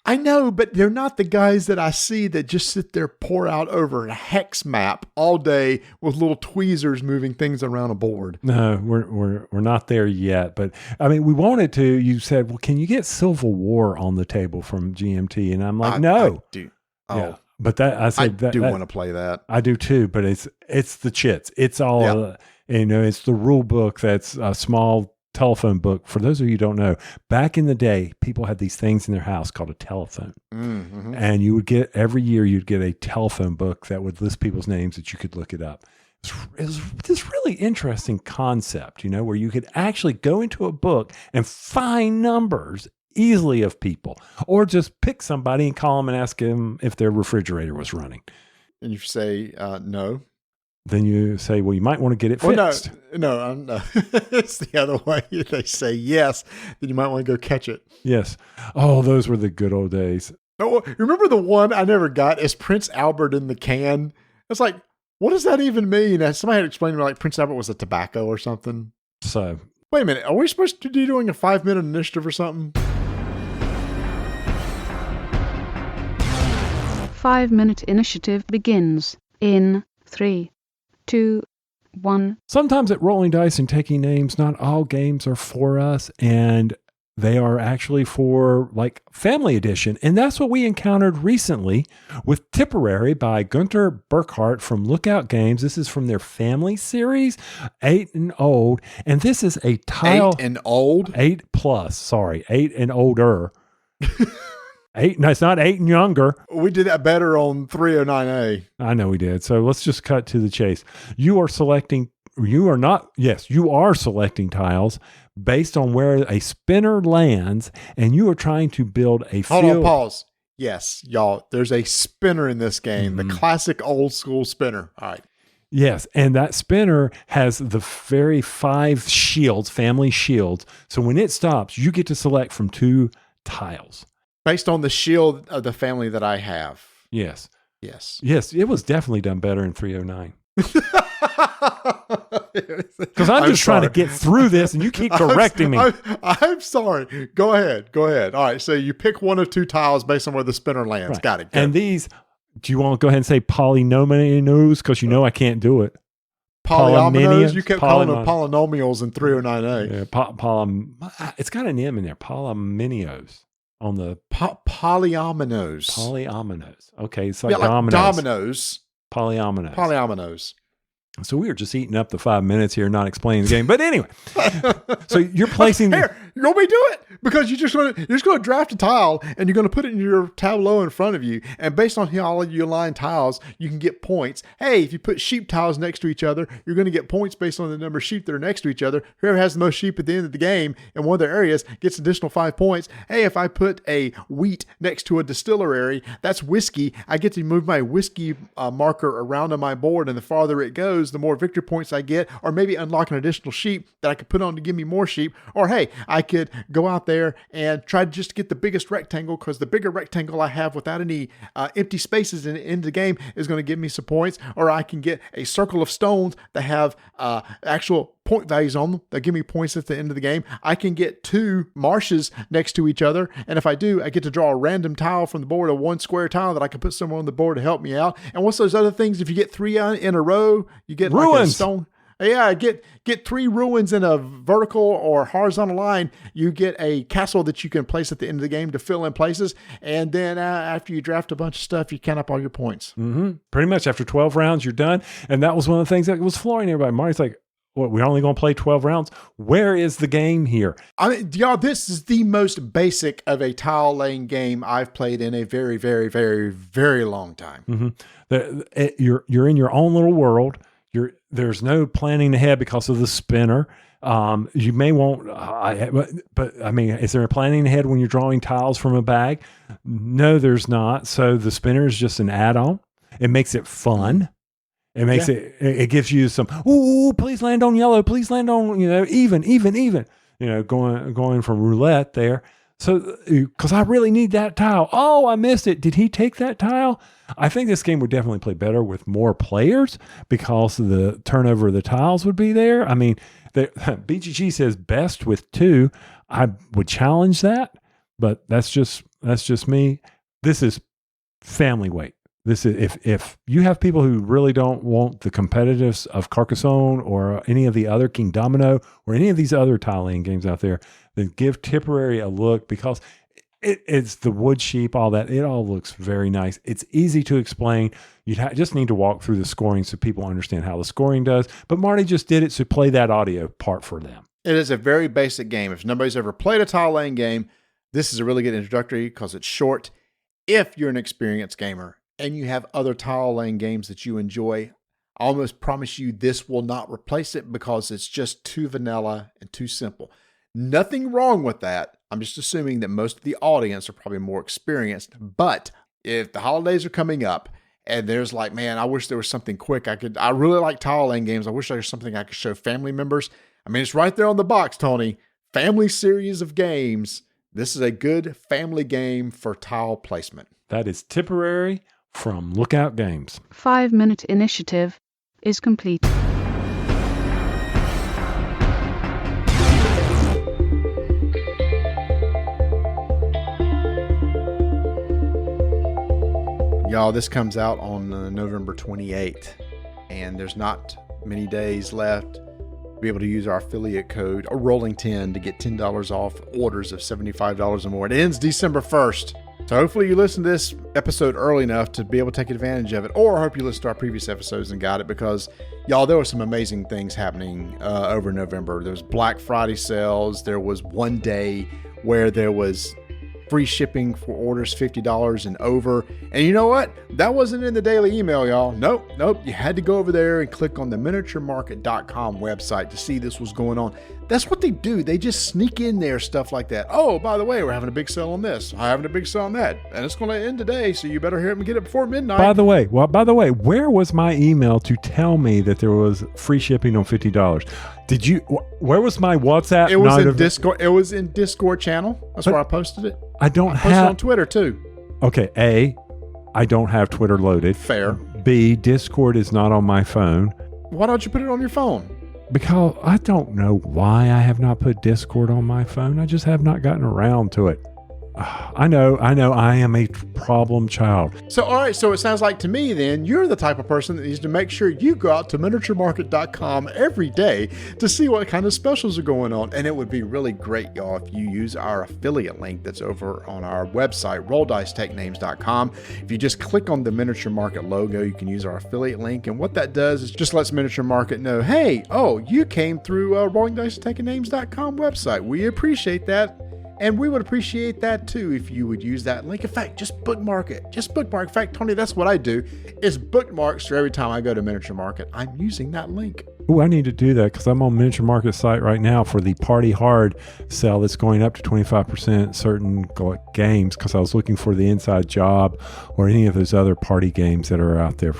I know, but they're not the guys that I see that just sit there, pour out over a hex map all day with little tweezers moving things around a board. No, we're not there yet. But I mean, we wanted to. You said, "Well, can you get Civil War on the table from GMT?" And I'm like, "No." I do. Oh, yeah. But that I said I do want to play that. I do too. But it's the chits. It's all it's the rule book. That's a small telephone book. For those of you who don't know, back in the day, people had these things in their house called a telephone. Mm-hmm. And you would get, every year you'd get a telephone book that would list people's names that you could look it up. It was this really interesting concept, where you could actually go into a book and find numbers easily of people, or just pick somebody and call them and ask them if their refrigerator was running. And you say, no. Then you say, well, you might want to get it fixed. No. It's the other way. If they say yes, then you might want to go catch it. Yes. Oh, those were the good old days. Oh, remember the one I never got is Prince Albert in the can? It's like, what does that even mean? Somebody had explained to me like Prince Albert was a tobacco or something. So, wait a minute. Are we supposed to be doing a 5-minute initiative or something? 5-minute initiative begins in 3, 2, 1. Sometimes at Rolling Dice and Taking Names, not all games are for us, and they are actually for like family edition. And that's what we encountered recently with Tipperary by Gunter Burkhardt from Lookout Games. This is from their family series, 8 and old. And this is a tile. 8 and old? 8 plus, sorry, 8 and older. 8, no, it's not 8 and younger. We did that better on 309A. I know we did. So let's just cut to the chase. You are selecting tiles based on where a spinner lands, and you are trying to build a field. Hold on, pause. Yes, y'all, there's a spinner in this game, the classic old school spinner. All right. Yes, and that spinner has the very 5 shields, family shields. So when it stops, you get to select from 2 tiles. Based on the shield of the family that I have. Yes. Yes. Yes, it was definitely done better in 309. Because I'm just trying to get through this and you keep correcting me. I'm sorry. Go ahead. All right. So you pick one of 2 tiles based on where the spinner lands. Right. Got it. And these, do you want to go ahead and say polynomials? Because I can't do it. Polyominoes? You kept calling them polynomials in 309A. Yeah, it's got an M in there. Polyminios. On the polyominoes. Polyominoes. Okay, it's like dominoes. Polyominoes. So we were just eating up the 5 minutes here, not explaining the game. But anyway, so you're placing. Here, you want me to do it? Because you're just going to draft a tile and you're going to put it in your tableau in front of you. And based on how you align tiles, you can get points. Hey, if you put sheep tiles next to each other, you're going to get points based on the number of sheep that are next to each other. Whoever has the most sheep at the end of the game in one of their areas gets additional 5 points. Hey, if I put a wheat next to a distillery, that's whiskey. I get to move my whiskey marker around on my board, and the farther it goes, the more victory points I get, or maybe unlock an additional sheep that I could put on to give me more sheep. Or hey, I could go out there and try to just get the biggest rectangle, because the bigger rectangle I have without any empty spaces in the game is going to give me some points. Or I can get a circle of stones that have actual point values on them that give me points at the end of the game. I can get 2 marshes next to each other, and if I do, I get to draw a random tile from the board, a 1 square tile that I can put somewhere on the board to help me out. And what's those other things? If you get 3 in a row, you get ruins. Like a stone. Yeah, get 3 ruins in a vertical or horizontal line. You get a castle that you can place at the end of the game to fill in places. And then after you draft a bunch of stuff, you count up all your points. Mm-hmm. Pretty much after 12 rounds, you're done. And that was one of the things that was flooring everybody. Marty's like, what, we're only going to play 12 rounds? Where is the game here? I mean, y'all, this is the most basic of a tile laying game I've played in a very, very, very, very long time. Mm-hmm. You're in your own little world. There's no planning ahead because of the spinner. You may want, but I mean, is there a planning ahead when you're drawing tiles from a bag? No, there's not. So the spinner is just an add-on. It makes it fun. It makes it gives you some, ooh, please land on yellow. Please land on, even, going from roulette there. So, because I really need that tile. Oh, I missed it. Did he take that tile? I think this game would definitely play better with more players because the turnover of the tiles would be there. I mean, BGG says best with 2. I would challenge that, but that's just me. This is family weight. This is if you have people who really don't want the competitiveness of Carcassonne or any of the other King Domino or any of these other tile-laying games out there, then give Tipperary a look, because it's the wood sheep, all that. It all looks very nice. It's easy to explain. You just need to walk through the scoring so people understand how the scoring does. But Marty just did it, so play that audio part for them. It is a very basic game. If nobody's ever played a tile-laying game, this is a really good introductory because it's short. If you're an experienced gamer and you have other tile-laying games that you enjoy, I almost promise you this will not replace it because it's just too vanilla and too simple. Nothing wrong with that. I'm just assuming that most of the audience are probably more experienced. But if the holidays are coming up and there's like, man, I wish there was something quick. I really like tile-laying games. I wish there was something I could show family members. I mean, it's right there on the box, Tony. Family series of games. This is a good family game for tile placement. That is Tipperary from Lookout Games. 5-minute initiative is complete. Y'all, this comes out on November 28th, and there's not many days left to be able to use our affiliate code, a rolling 10, to get $10 off orders of $75 or more. It ends December 1st. So hopefully you listened to this episode early enough to be able to take advantage of it, or I hope you listened to our previous episodes and got it, because y'all, there were some amazing things happening over November. There was Black Friday sales. There was one day where there was free shipping for orders $50 and over. And you know what? That wasn't in the daily email, y'all. Nope. You had to go over there and click on the miniaturemarket.com website to see this was going on. That's what they do. They just sneak in there stuff like that. Oh, by the way, we're having a big sale on this. I'm having a big sale on that. And it's going to end today, so you better hurry up and get it before midnight. By the way, where was my email to tell me that there was free shipping on $50? Did you? Where was my WhatsApp? It was in Discord. It was in Discord channel. That's where I posted it. I posted it on Twitter too. Okay, A, I don't have Twitter loaded. Fair. B, Discord is not on my phone. Why don't you put it on your phone? Because I don't know why I have not put Discord on my phone. I just have not gotten around to it. I know. I am a problem child. So, all right. So it sounds like to me then you're the type of person that needs to make sure you go out to miniaturemarket.com every day to see what kind of specials are going on. And it would be really great, y'all, if you use our affiliate link that's over on our website, rolldicetechnames.com. If you just click on the Miniature Market logo, you can use our affiliate link. And what that does is just lets Miniature Market know, hey, you came through rolldicetechnames.com website. We appreciate that. And we would appreciate that too if you would use that link. In fact, just bookmark it. Just bookmark. In fact, Tony, that's what I do, is bookmarks. So every time I go to Miniature Market, I'm using that link. Oh, I need to do that because I'm on Miniature Market site right now for the Party Hard sale that's going up to 25% certain games, because I was looking for the Inside Job or any of those other party games that are out there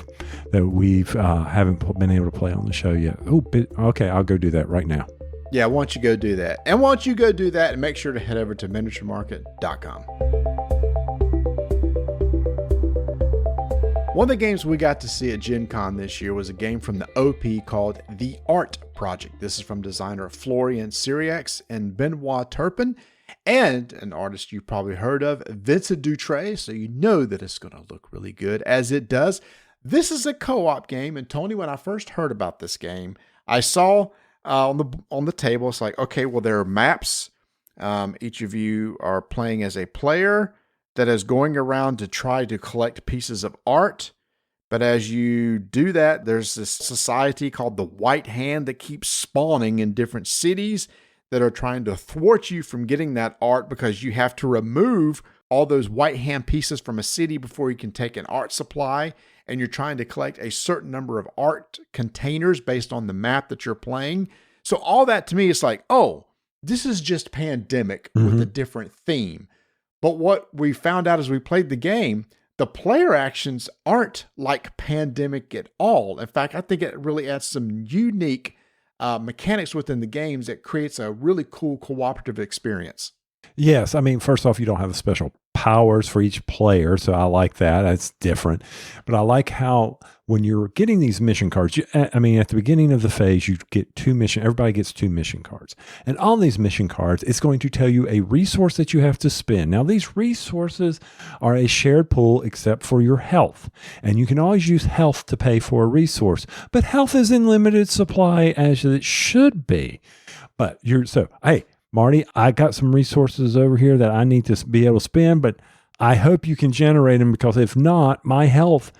that we've haven't been able to play on the show yet. Oh, okay, I'll go do that right now. Yeah, why don't you go do that? And why don't you go do that and make sure to head over to miniaturemarket.com. One of the games we got to see at Gen Con this year was a game from the OP called The A.R.T. Project. This is from designer Florian Siriax and Benoit Turpin, and an artist you've probably heard of, Vincent Dutray, so you know that it's going to look really good, as it does. This is a co-op game, and Tony, when I first heard about this game, I saw on the table, it's like, okay, well, there are maps. Each of you are playing as a player that is going around to try to collect pieces of art. But as you do that, there's this society called the White Hand that keeps spawning in different cities that are trying to thwart you from getting that art, because you have to remove all those White Hand pieces from a city before you can take an art supply. And you're trying to collect a certain number of art containers based on the map that you're playing. So all that to me is like, oh, this is just Pandemic with a different theme. But what we found out as we played the game, the player actions aren't like Pandemic at all. In fact, I think it really adds some unique mechanics within the games that creates a really cool cooperative experience. Yes. I mean, first off, you don't have the special powers for each player, so I like that. That's different. But I like how when you're getting these mission cards, at the beginning of the phase, you get everybody gets 2 mission cards. And on these mission cards, it's going to tell you a resource that you have to spend. Now, these resources are a shared pool except for your health. And you can always use health to pay for a resource. But health is in limited supply, as it should be. But hey, Marty, I got some resources over here that I need to be able to spend, but I hope you can generate them, because if not, my health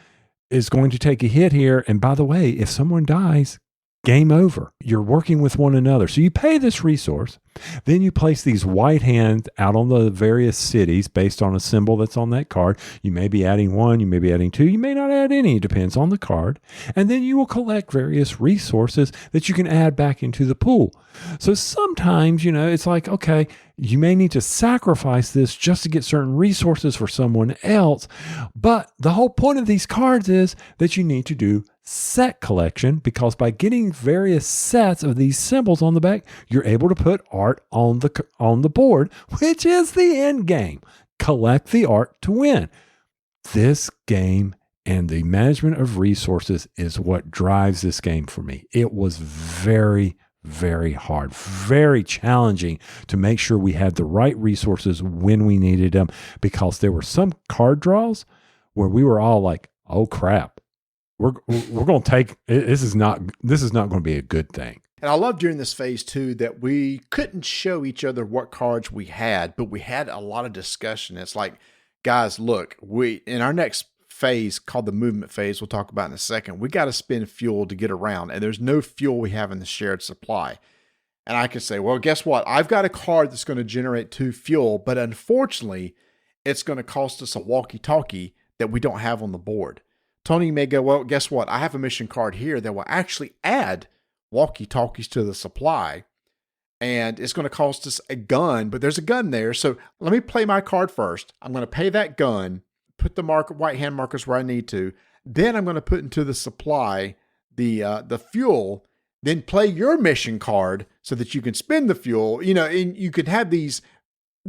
is going to take a hit here. And by the way, if someone dies, game over. You're working with one another. So you pay this resource. Then you place these white hands out on the various cities based on a symbol that's on that card. You may be adding 1, you may be adding 2, you may not add any. It depends on the card. And then you will collect various resources that you can add back into the pool. So sometimes, it's like, okay, you may need to sacrifice this just to get certain resources for someone else. But the whole point of these cards is that you need to do set collection, because by getting various sets of these symbols on the back, you're able to put art on the board, which is the end game. Collect the art to win. This game and the management of resources is what drives this game for me. It was very, very hard, very challenging to make sure we had the right resources when we needed them, because there were some card draws where we were all like, oh crap, we're going to take, this is not going to be a good thing. And I love during this phase too that we couldn't show each other what cards we had, but we had a lot of discussion. It's like, guys, look, in our next phase called the movement phase, we'll talk about in a second, we got to spend fuel to get around, and there's no fuel we have in the shared supply. And I could say, well, guess what? I've got a card that's going to generate 2 fuel, but unfortunately, it's going to cost us a walkie-talkie that we don't have on the board. Tony may go, well, guess what? I have a mission card here that will actually add walkie-talkies to the supply, and it's going to cost us a gun, but there's a gun there. So let me play my card first. I'm going to pay that gun, put the white hand markers where I need to. Then I'm going to put into the supply the fuel, then play your mission card so that you can spend the fuel. And you could have these.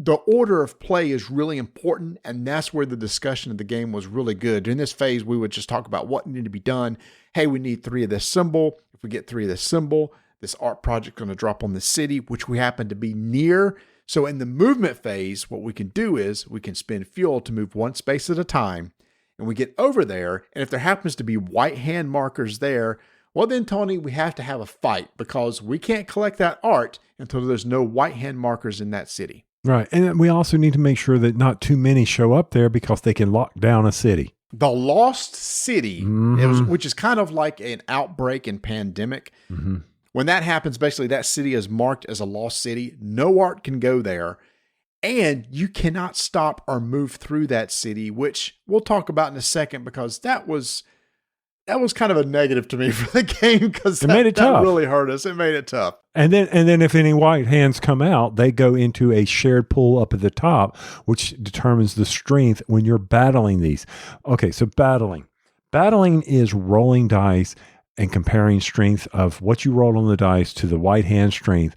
The order of play is really important, and that's where the discussion of the game was really good. In this phase, we would just talk about what needed to be done. Hey, we need 3 of this symbol. If we get 3 of this symbol, this art project is going to drop on the city, which we happen to be near. So in the movement phase, what we can do is we can spend fuel to move 1 space at a time, and we get over there. And if there happens to be white hand markers there, well then, Tony, we have to have a fight, because we can't collect that art until there's no white hand markers in that city. Right. And we also need to make sure that not too many show up there, because they can lock down a city. The Lost City, which is kind of like an outbreak in Pandemic. Mm-hmm. When that happens, basically that city is marked as a lost city. No art can go there. And you cannot stop or move through that city, which we'll talk about in a second, because that was kind of a negative to me for the game, because made it tough. That really hurt us. It made it tough. And then if any white hands come out, they go into a shared pool up at the top, which determines the strength when you're battling these. Okay, so battling is rolling dice and comparing strength of what you rolled on the dice to the white hand strength.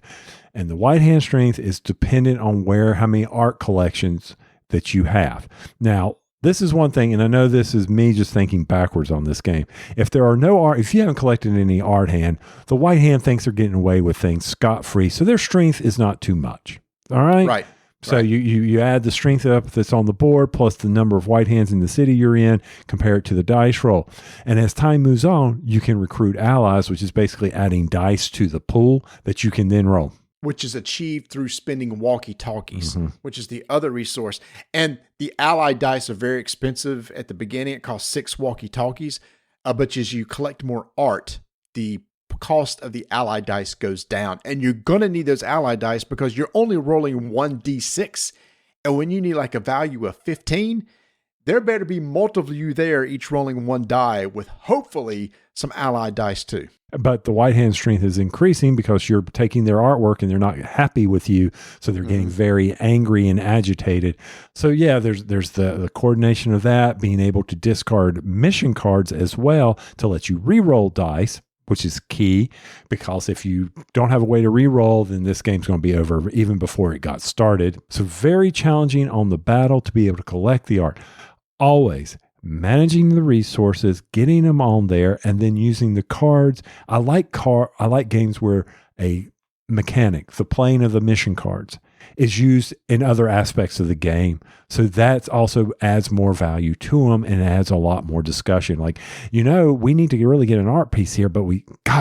And the white hand strength is dependent on how many art collections that you have. Now, this is one thing, and I know this is me just thinking backwards on this game. If you haven't collected any art hand, the white hand thinks they're getting away with things scot-free, so their strength is not too much. All right? Right. So you add the strength up that's on the board plus the number of white hands in the city you're in, compare it to the dice roll. And as time moves on, you can recruit allies, which is basically adding dice to the pool that you can then roll. Which is achieved through spending walkie-talkies, which is the other resource. And the ally dice are very expensive at the beginning. It costs 6 walkie-talkies. But as you collect more art, the cost of the ally dice goes down. And you're going to need those ally dice because you're only rolling 1d6. And when you need like a value of 15, there better be multiple of you there, each rolling 1 die with hopefully some ally dice too. But the white hand strength is increasing because you're taking their artwork and they're not happy with you. So they're getting very angry and agitated. So yeah, there's the coordination of that, being able to discard mission cards as well to let you re-roll dice, which is key, because if you don't have a way to re-roll, then this game's going to be over even before it got started. So very challenging on the battle to be able to collect the art. Always managing the resources, getting them on there, and then using the cards. I like games where a mechanic, the playing of the mission cards, is used in other aspects of the game. So that also adds more value to them and adds a lot more discussion. Like, we need to really get an art piece here, but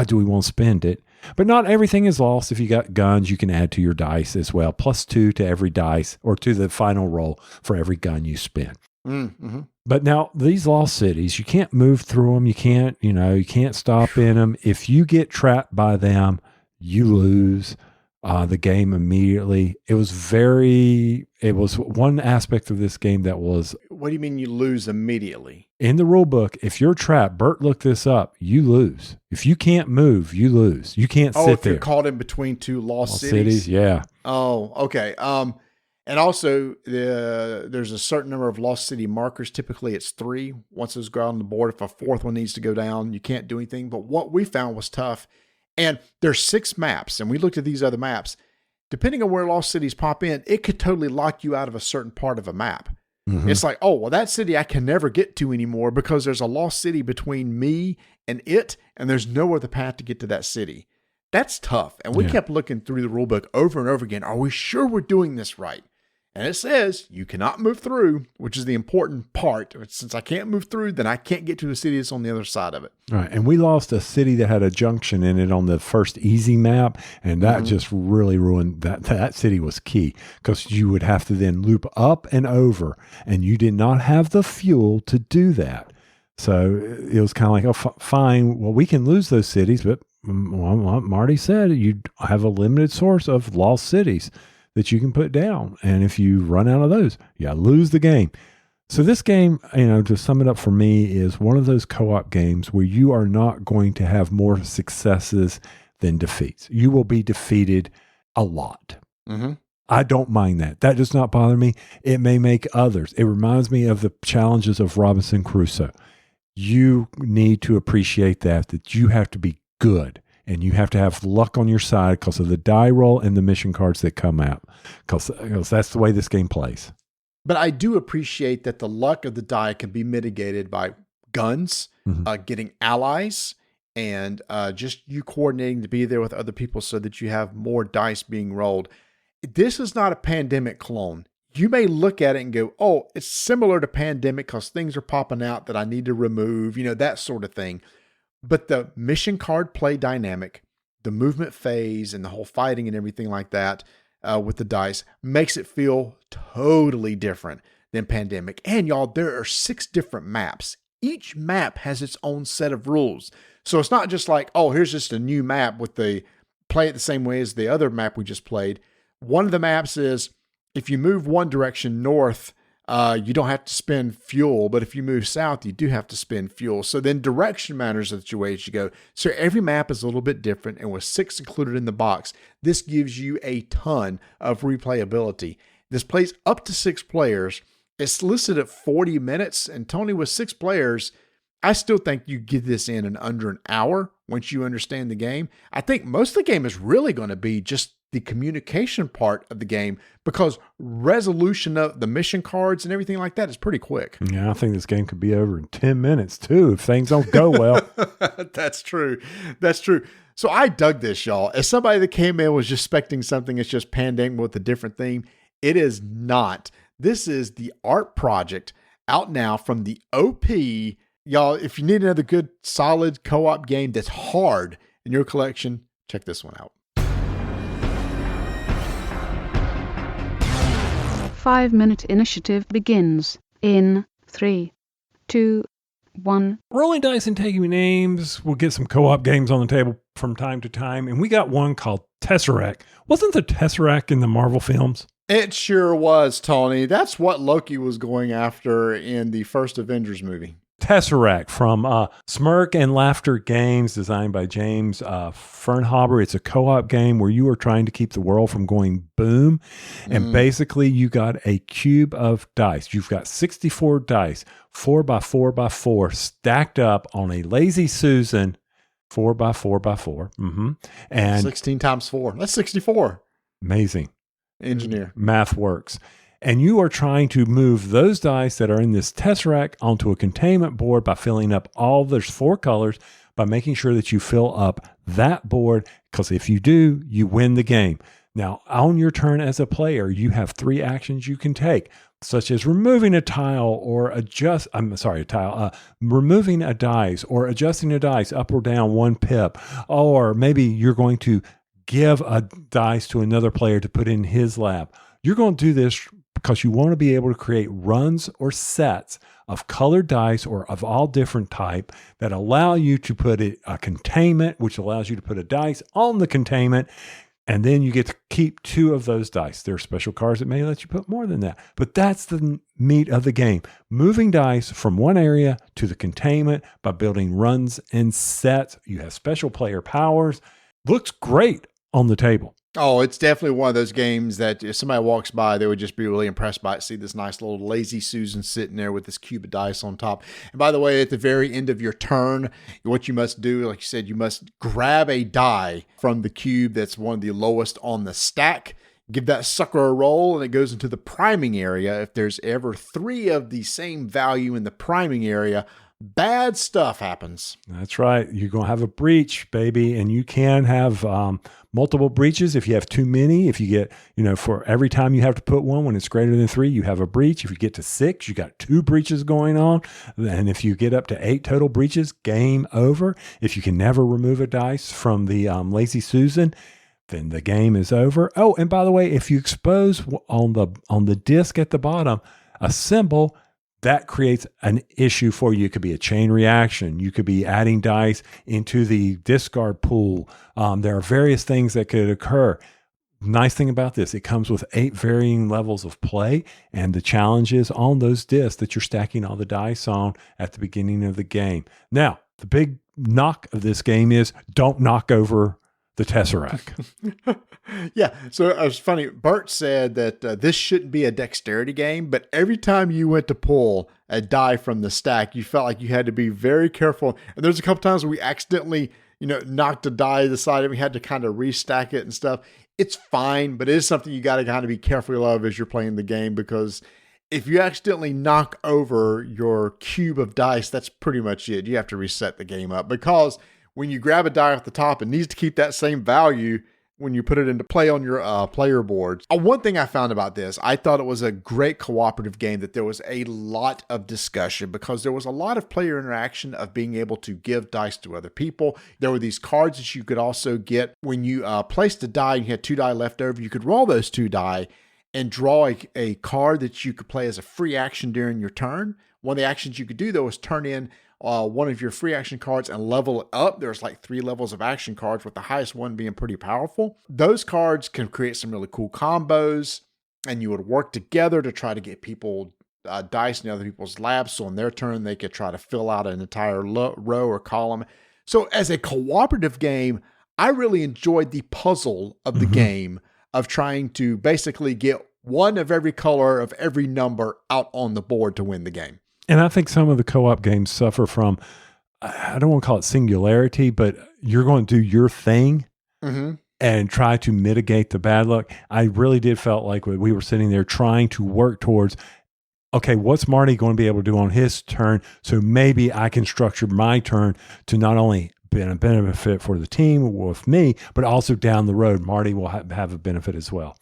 do we want to spend it? But not everything is lost. If you got guns, you can add to your dice as well. +2 to every dice or to the final roll for every gun you spend. Mm-hmm. But now these lost cities, you can't move through them. You can't stop in them. If you get trapped by them, you lose the game immediately. It was one aspect of this game that was. What do you mean you lose immediately? In the rule book, if you're trapped, Bert looked this up, you lose. If you can't move, you lose. You can't sit there. If you're caught in between 2 lost cities, yeah. Oh, okay. And also, there's a certain number of lost city markers. Typically, it's 3. Once those go on the board, if a 4th one needs to go down, you can't do anything. But what we found was tough. And there's 6 maps, and we looked at these other maps. Depending on where lost cities pop in, it could totally lock you out of a certain part of a map. Mm-hmm. It's like, that city I can never get to anymore because there's a lost city between me and it, and there's no other path to get to that city. That's tough. And we kept looking through the rule book over and over again. Are we sure we're doing this right? And it says you cannot move through, which is the important part. Since I can't move through, then I can't get to the city that's on the other side of it. All right. And we lost a city that had a junction in it on the first easy map. And that just really ruined that. That city was key because you would have to then loop up and over. And you did not have the fuel to do that. So it was kind of like, fine. Well, we can lose those cities. But what Marty said, you have a limited source of lost cities that you can put down. And if you run out of those, you lose the game. So this game, to sum it up for me, is one of those co-op games where you are not going to have more successes than defeats. You will be defeated a lot. Mm-hmm. I don't mind that. That does not bother me. It may make others. It reminds me of the challenges of Robinson Crusoe. You need to appreciate that you have to be good. And you have to have luck on your side because of the die roll and the mission cards that come out. Because that's the way this game plays. But I do appreciate that the luck of the die can be mitigated by guns, getting allies, and just you coordinating to be there with other people so that you have more dice being rolled. This is not a Pandemic clone. You may look at it and go, it's similar to Pandemic because things are popping out that I need to remove, that sort of thing. But the mission card play dynamic, the movement phase, and the whole fighting and everything like that with the dice makes it feel totally different than Pandemic. And y'all, there are 6 different maps. Each map has its own set of rules. So it's not just like, here's just a new map with the play it the same way as the other map we just played. One of the maps is if you move one direction north, you don't have to spend fuel, but if you move south, you do have to spend fuel. So then direction matters as to way you go. So every map is a little bit different, and with 6 included in the box, this gives you a ton of replayability. This plays up to 6 players. It's listed at 40 minutes, and Tony, with 6 players, I still think you get this in under an hour once you understand the game. I think most of the game is really going to be just the communication part of the game, because resolution of the mission cards and everything like that is pretty quick. Yeah, I think this game could be over in 10 minutes too if things don't go well. That's true. That's true. So I dug this, y'all. As somebody that came in was just expecting something that's just Pandemic with a different theme, it is not. This is the art project out now from the OP. Y'all, if you need another good, solid co-op game that's hard in your collection, check this one out. 5-minute initiative begins in 3, 2, 1. Rolling dice and taking names. We'll get some co-op games on the table from time to time. And we got one called Tesseract. Wasn't the Tesseract in the Marvel films? It sure was, Tony. That's what Loki was going after in the first Avengers movie. Tesseract from Smirk and Laughter Games, designed by James Fernhaber. It's a co-op game where you are trying to keep the world from going boom. And basically, you got a cube of dice. You've got 64 dice, 4x4x4, stacked up on a Lazy Susan 4x4x4. And 16 times 4. That's 64. Amazing. Engineer. Math works. And you are trying to move those dice that are in this Tesseract onto a containment board by filling up there's 4 colors, by making sure that you fill up that board, because if you do, you win the game. Now, on your turn as a player, you have 3 actions you can take, such as removing a tile or removing a dice or adjusting a dice up or down 1 pip, or maybe you're going to give a dice to another player to put in his lap. You're going to do this because you want to be able to create runs or sets of colored dice or of all different type that allow you to put a containment, which allows you to put a dice on the containment, and then you get to keep 2 of those dice. There are special cards that may let you put more than that, but that's the meat of the game. Moving dice from one area to the containment by building runs and sets. You have special player powers. Looks great on the table. Oh, it's definitely one of those games that if somebody walks by, they would just be really impressed by it. See this nice little Lazy Susan sitting there with this cube of dice on top. And by the way, at the very end of your turn, what you must do, like you said, you must grab a die from the cube that's one of the lowest on the stack. Give that sucker a roll, and it goes into the priming area. If there's ever 3 of the same value in the priming area, bad stuff happens. That's right. You're going to have a breach, baby, and you can have multiple breaches if you have too many. If you get, for every time you have to put one, when it's greater than 3, you have a breach. If you get to 6, you got 2 breaches going on. And if you get up to 8 total breaches, game over. If you can never remove a dice from the Lazy Susan, then the game is over. Oh, and by the way, if you expose on the disc at the bottom a symbol, that creates an issue for you. It could be a chain reaction. You could be adding dice into the discard pool. There are various things that could occur. Nice thing about this, it comes with 8 varying levels of play, and the challenge is on those discs that you're stacking all the dice on at the beginning of the game. Now, the big knock of this game is don't knock over the Tesseract. Yeah, so it was funny. Bert said that this shouldn't be a dexterity game, but every time you went to pull a die from the stack, you felt like you had to be very careful. And there's a couple times where we accidentally, knocked a die to the side and we had to kind of restack it and stuff. It's fine, but it is something you got to kind of be careful of as you're playing the game, because if you accidentally knock over your cube of dice, that's pretty much it. You have to reset the game up, because when you grab a die off the top, it needs to keep that same value when you put it into play on your player board. One thing I found about this, I thought it was a great cooperative game, that there was a lot of discussion, because there was a lot of player interaction of being able to give dice to other people. There were these cards that you could also get when you placed a die and you had 2 die left over. You could roll those 2 die and draw a card that you could play as a free action during your turn. One of the actions you could do, though, is turn in one of your free action cards and level it up. There's like 3 levels of action cards, with the highest one being pretty powerful. Those cards can create some really cool combos, and you would work together to try to get people dice in other people's laps, so on their turn they could try to fill out an entire row or column. So as a cooperative game, I really enjoyed the puzzle of the game of trying to basically get one of every color of every number out on the board to win the game. And I think some of the co-op games suffer from, I don't want to call it singularity, but you're going to do your thing and try to mitigate the bad luck. I really did felt like we were sitting there trying to work towards, okay, what's Marty going to be able to do on his turn? So maybe I can structure my turn to not only be a benefit for the team with me, but also down the road, Marty will have a benefit as well.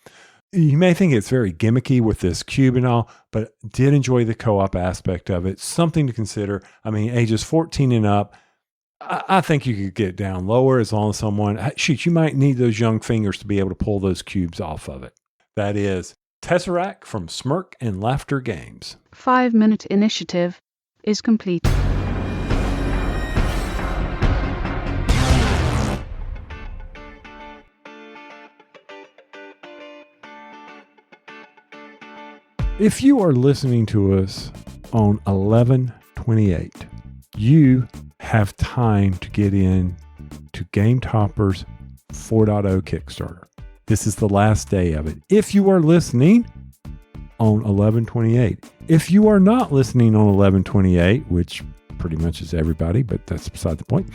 You may think it's very gimmicky with this cube and all, but did enjoy the co-op aspect of it. Something to consider. I mean, ages 14 and up, I think you could get down lower as long as you might need those young fingers to be able to pull those cubes off of it. That is Tesseract from Smirk and Laughter Games. 5-minute initiative is complete. If you are listening to us on 11/28, you have time to get in to Gametoppers 4.0 Kickstarter. This is the last day of it. If you are listening on 11/28, if you are not listening on 11/28, which pretty much is everybody, but that's beside the point.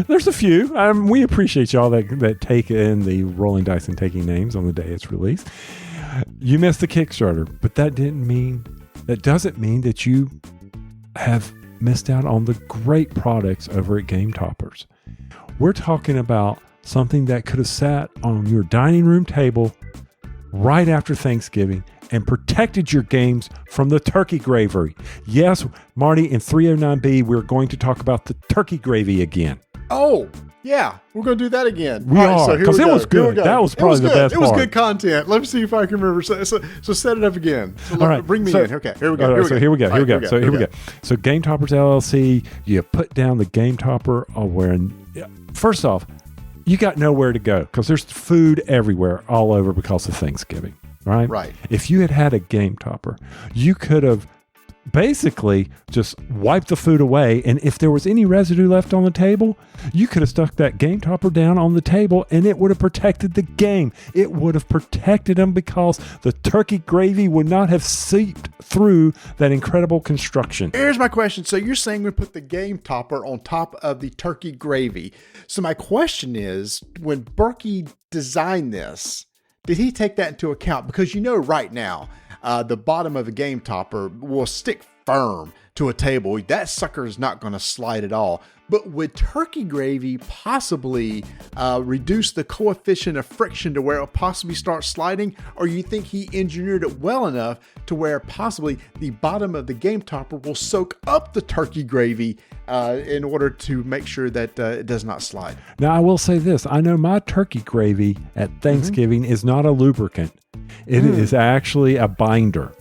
There's a few. We appreciate y'all that take in the rolling dice and taking names on the day it's released. You missed the Kickstarter, but that doesn't mean that you have missed out on the great products over at Gametoppers. We're talking about something that could have sat on your dining room table right after Thanksgiving and protected your games from the turkey gravy. Yes, Marty, in 309B, we're going to talk about the turkey gravy again. Oh, yeah. We're going to do that again. We are, because it was good. That was probably the best part. It was good content. Let me see if I can remember. So set it up again. So all right. Bring me in. Okay, here we go. Here we go. So Gametoppers LLC, you put down the Game Topper first off, you got nowhere to go because there's food everywhere all over because of Thanksgiving. Right. If you had a Game Topper, you could have basically just wiped the food away. And if there was any residue left on the table, you could have stuck that Game Topper down on the table and it would have protected the game. It would have protected them because the turkey gravy would not have seeped through that incredible construction. Here's my question. So you're saying we put the Game Topper on top of the turkey gravy. So my question is, when Berkey designed this, did he take that into account? Because right now, the bottom of a Game Topper will stick firm to a table. That sucker is not going to slide at all. But would turkey gravy possibly reduce the coefficient of friction to where it'll possibly start sliding? Or you think he engineered it well enough to where possibly the bottom of the Game Topper will soak up the turkey gravy in order to make sure that it does not slide? Now, I will say this. I know my turkey gravy at Thanksgiving is not a lubricant. It is actually a binder.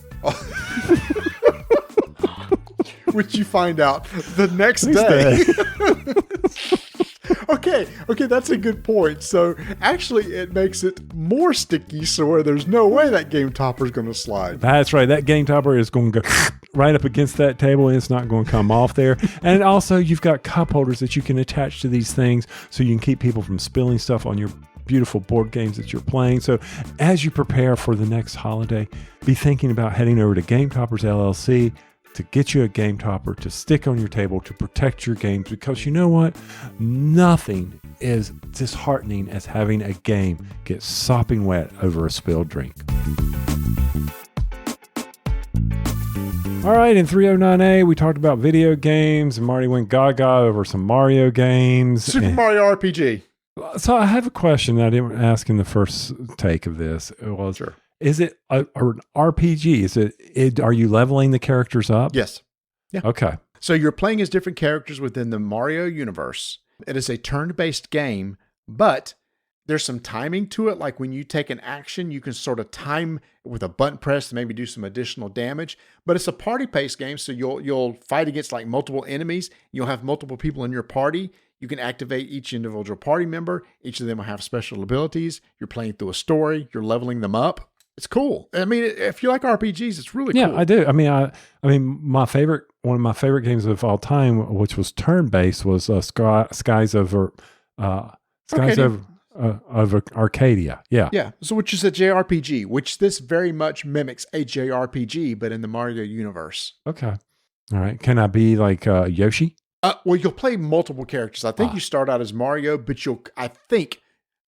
Which you find out the next day. Okay, that's a good point. So actually it makes it more sticky so where there's no way that Game Topper is going to slide. That's right. That Game Topper is going to go right up against that table and it's not going to come off there. And also you've got cup holders that you can attach to these things so you can keep people from spilling stuff on your beautiful board games that you're playing. So as you prepare for the next holiday, be thinking about heading over to Gametoppers LLC to get you a Game Topper to stick on your table to protect your games, because you know what? Nothing is disheartening as having a game get sopping wet over a spilled drink. All right, in 309A, we talked about video games, and Marty went gaga over some Mario games. Super Mario RPG. So I have a question that I didn't ask in the first take of this. It was, sure. Is it an RPG? Are you leveling the characters up? Yes. Yeah. Okay. So you're playing as different characters within the Mario universe. It is a turn-based game, but there's some timing to it. Like when you take an action, you can sort of time with a button press to maybe do some additional damage. But it's a party-based game, so you'll fight against like multiple enemies. You'll have multiple people in your party. You can activate each individual party member. Each of them will have special abilities. You're playing through a story. You're leveling them up. It's cool. I mean, if you like RPGs, it's really cool. Yeah, I do. I mean, one of my favorite games of all time, which was turn-based, was Skies Over of Arcadia. Yeah. Yeah, so which is a JRPG, which this very much mimics a JRPG, but in the Mario universe. Okay. All right. Can I be like Yoshi? Well, you'll play multiple characters. I think you start out as Mario, but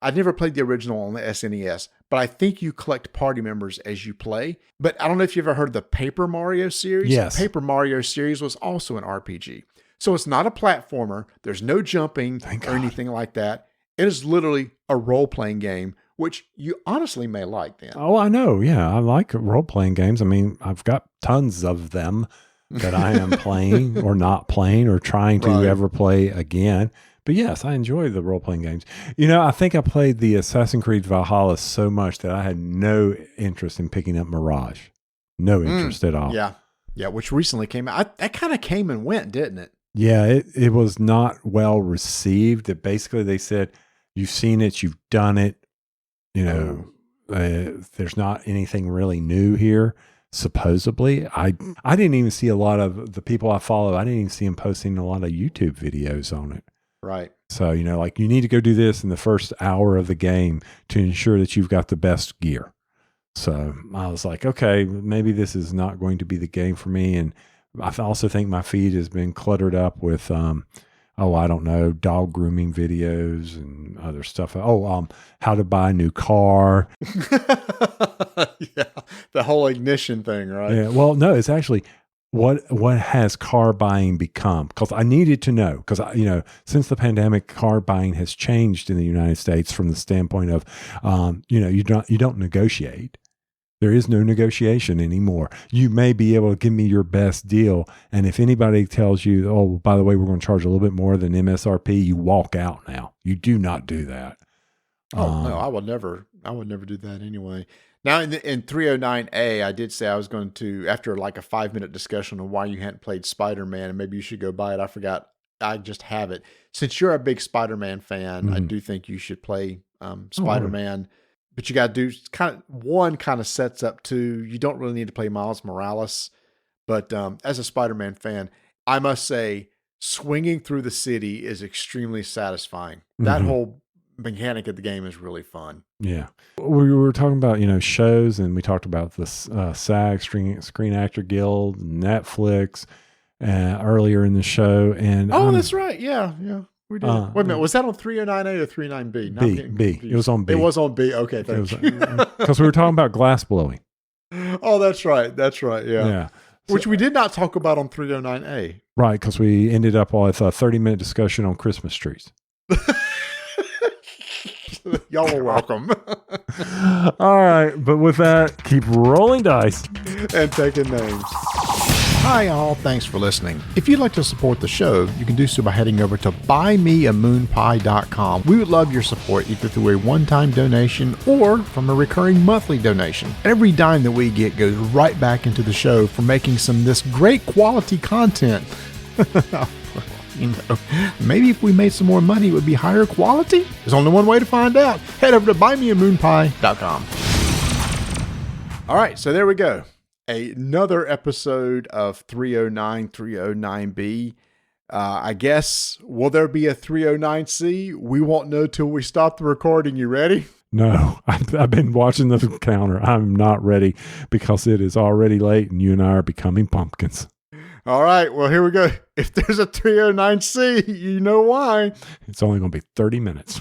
I never played the original on the SNES, but I think you collect party members as you play. But I don't know if you've ever heard of the Paper Mario series. Yes. The Paper Mario series was also an RPG. So it's not a platformer. There's no jumping or anything like that. It is literally a role-playing game, which you honestly may like then. Oh, I know. Yeah, I like role-playing games. I mean, I've got tons of them that I am playing or not playing or trying to ever play again. But yes, I enjoy the role-playing games. You know, I think I played the Assassin's Creed Valhalla so much that I had no interest in picking up Mirage. No interest at all. Yeah. Yeah, which recently came out. That kind of came and went, didn't it? Yeah, it was not well received. That basically they said, you've seen it, you've done it. You know, there's not anything really new here. Supposedly, I didn't even see a lot of the people I follow. I didn't even see them posting a lot of YouTube videos on it. Right. So, you know, like you need to go do this in the first hour of the game to ensure that you've got the best gear. So I was like, okay, maybe this is not going to be the game for me. And I also think my feed has been cluttered up with, I don't know, dog grooming videos and other stuff. How to buy a new car. Yeah, the whole ignition thing, right? Yeah. Well, no, it's actually what has car buying become? Because I needed to know. Because since the pandemic, car buying has changed in the United States from the standpoint of, you don't negotiate. There is no negotiation anymore. You may be able to give me your best deal. And if anybody tells you, oh, by the way, we're going to charge a little bit more than MSRP, you walk out now. You do not do that. Oh, no, I would never do that anyway. Now in 309A, I did say I was going to, after like a 5-minute discussion on why you hadn't played Spider-Man and maybe you should go buy it. I forgot. I just have it. Since you're a big Spider-Man fan, I do think you should play Spider-Man. But you got to do one kind of sets up two. You don't really need to play Miles Morales. But as a Spider-Man fan, I must say swinging through the city is extremely satisfying. That whole mechanic of the game is really fun. Yeah. We were talking about, shows, and we talked about the SAG, Screen Actor Guild, Netflix earlier in the show. And that's right. Yeah. We did. Wait a minute. Was that on 309A or 39B? B. It was on B. It was on B. Okay, thank you. Because we were talking about glass blowing. Oh, that's right. That's right. Yeah. Yeah. Which we did not talk about on 309A. Right, because we ended up with a 30-minute discussion on Christmas trees. Y'all are welcome. All right, but with that, keep rolling dice and taking names. Hi, all. Thanks for listening. If you'd like to support the show, you can do so by heading over to buymeamoonpie.com. We would love your support either through a one-time donation or from a recurring monthly donation. Every dime that we get goes right back into the show for making this great quality content. Maybe if we made some more money, it would be higher quality. There's only one way to find out. Head over to buymeamoonpie.com. All right, so there we go. Another episode of 309B. I guess, will there be a 309C? We won't know till we stop the recording. You ready? No, I've been watching the counter. I'm not ready because it is already late and you and I are becoming pumpkins. All right, well, here we go. If there's a 309C, you know why. It's only going to be 30 minutes.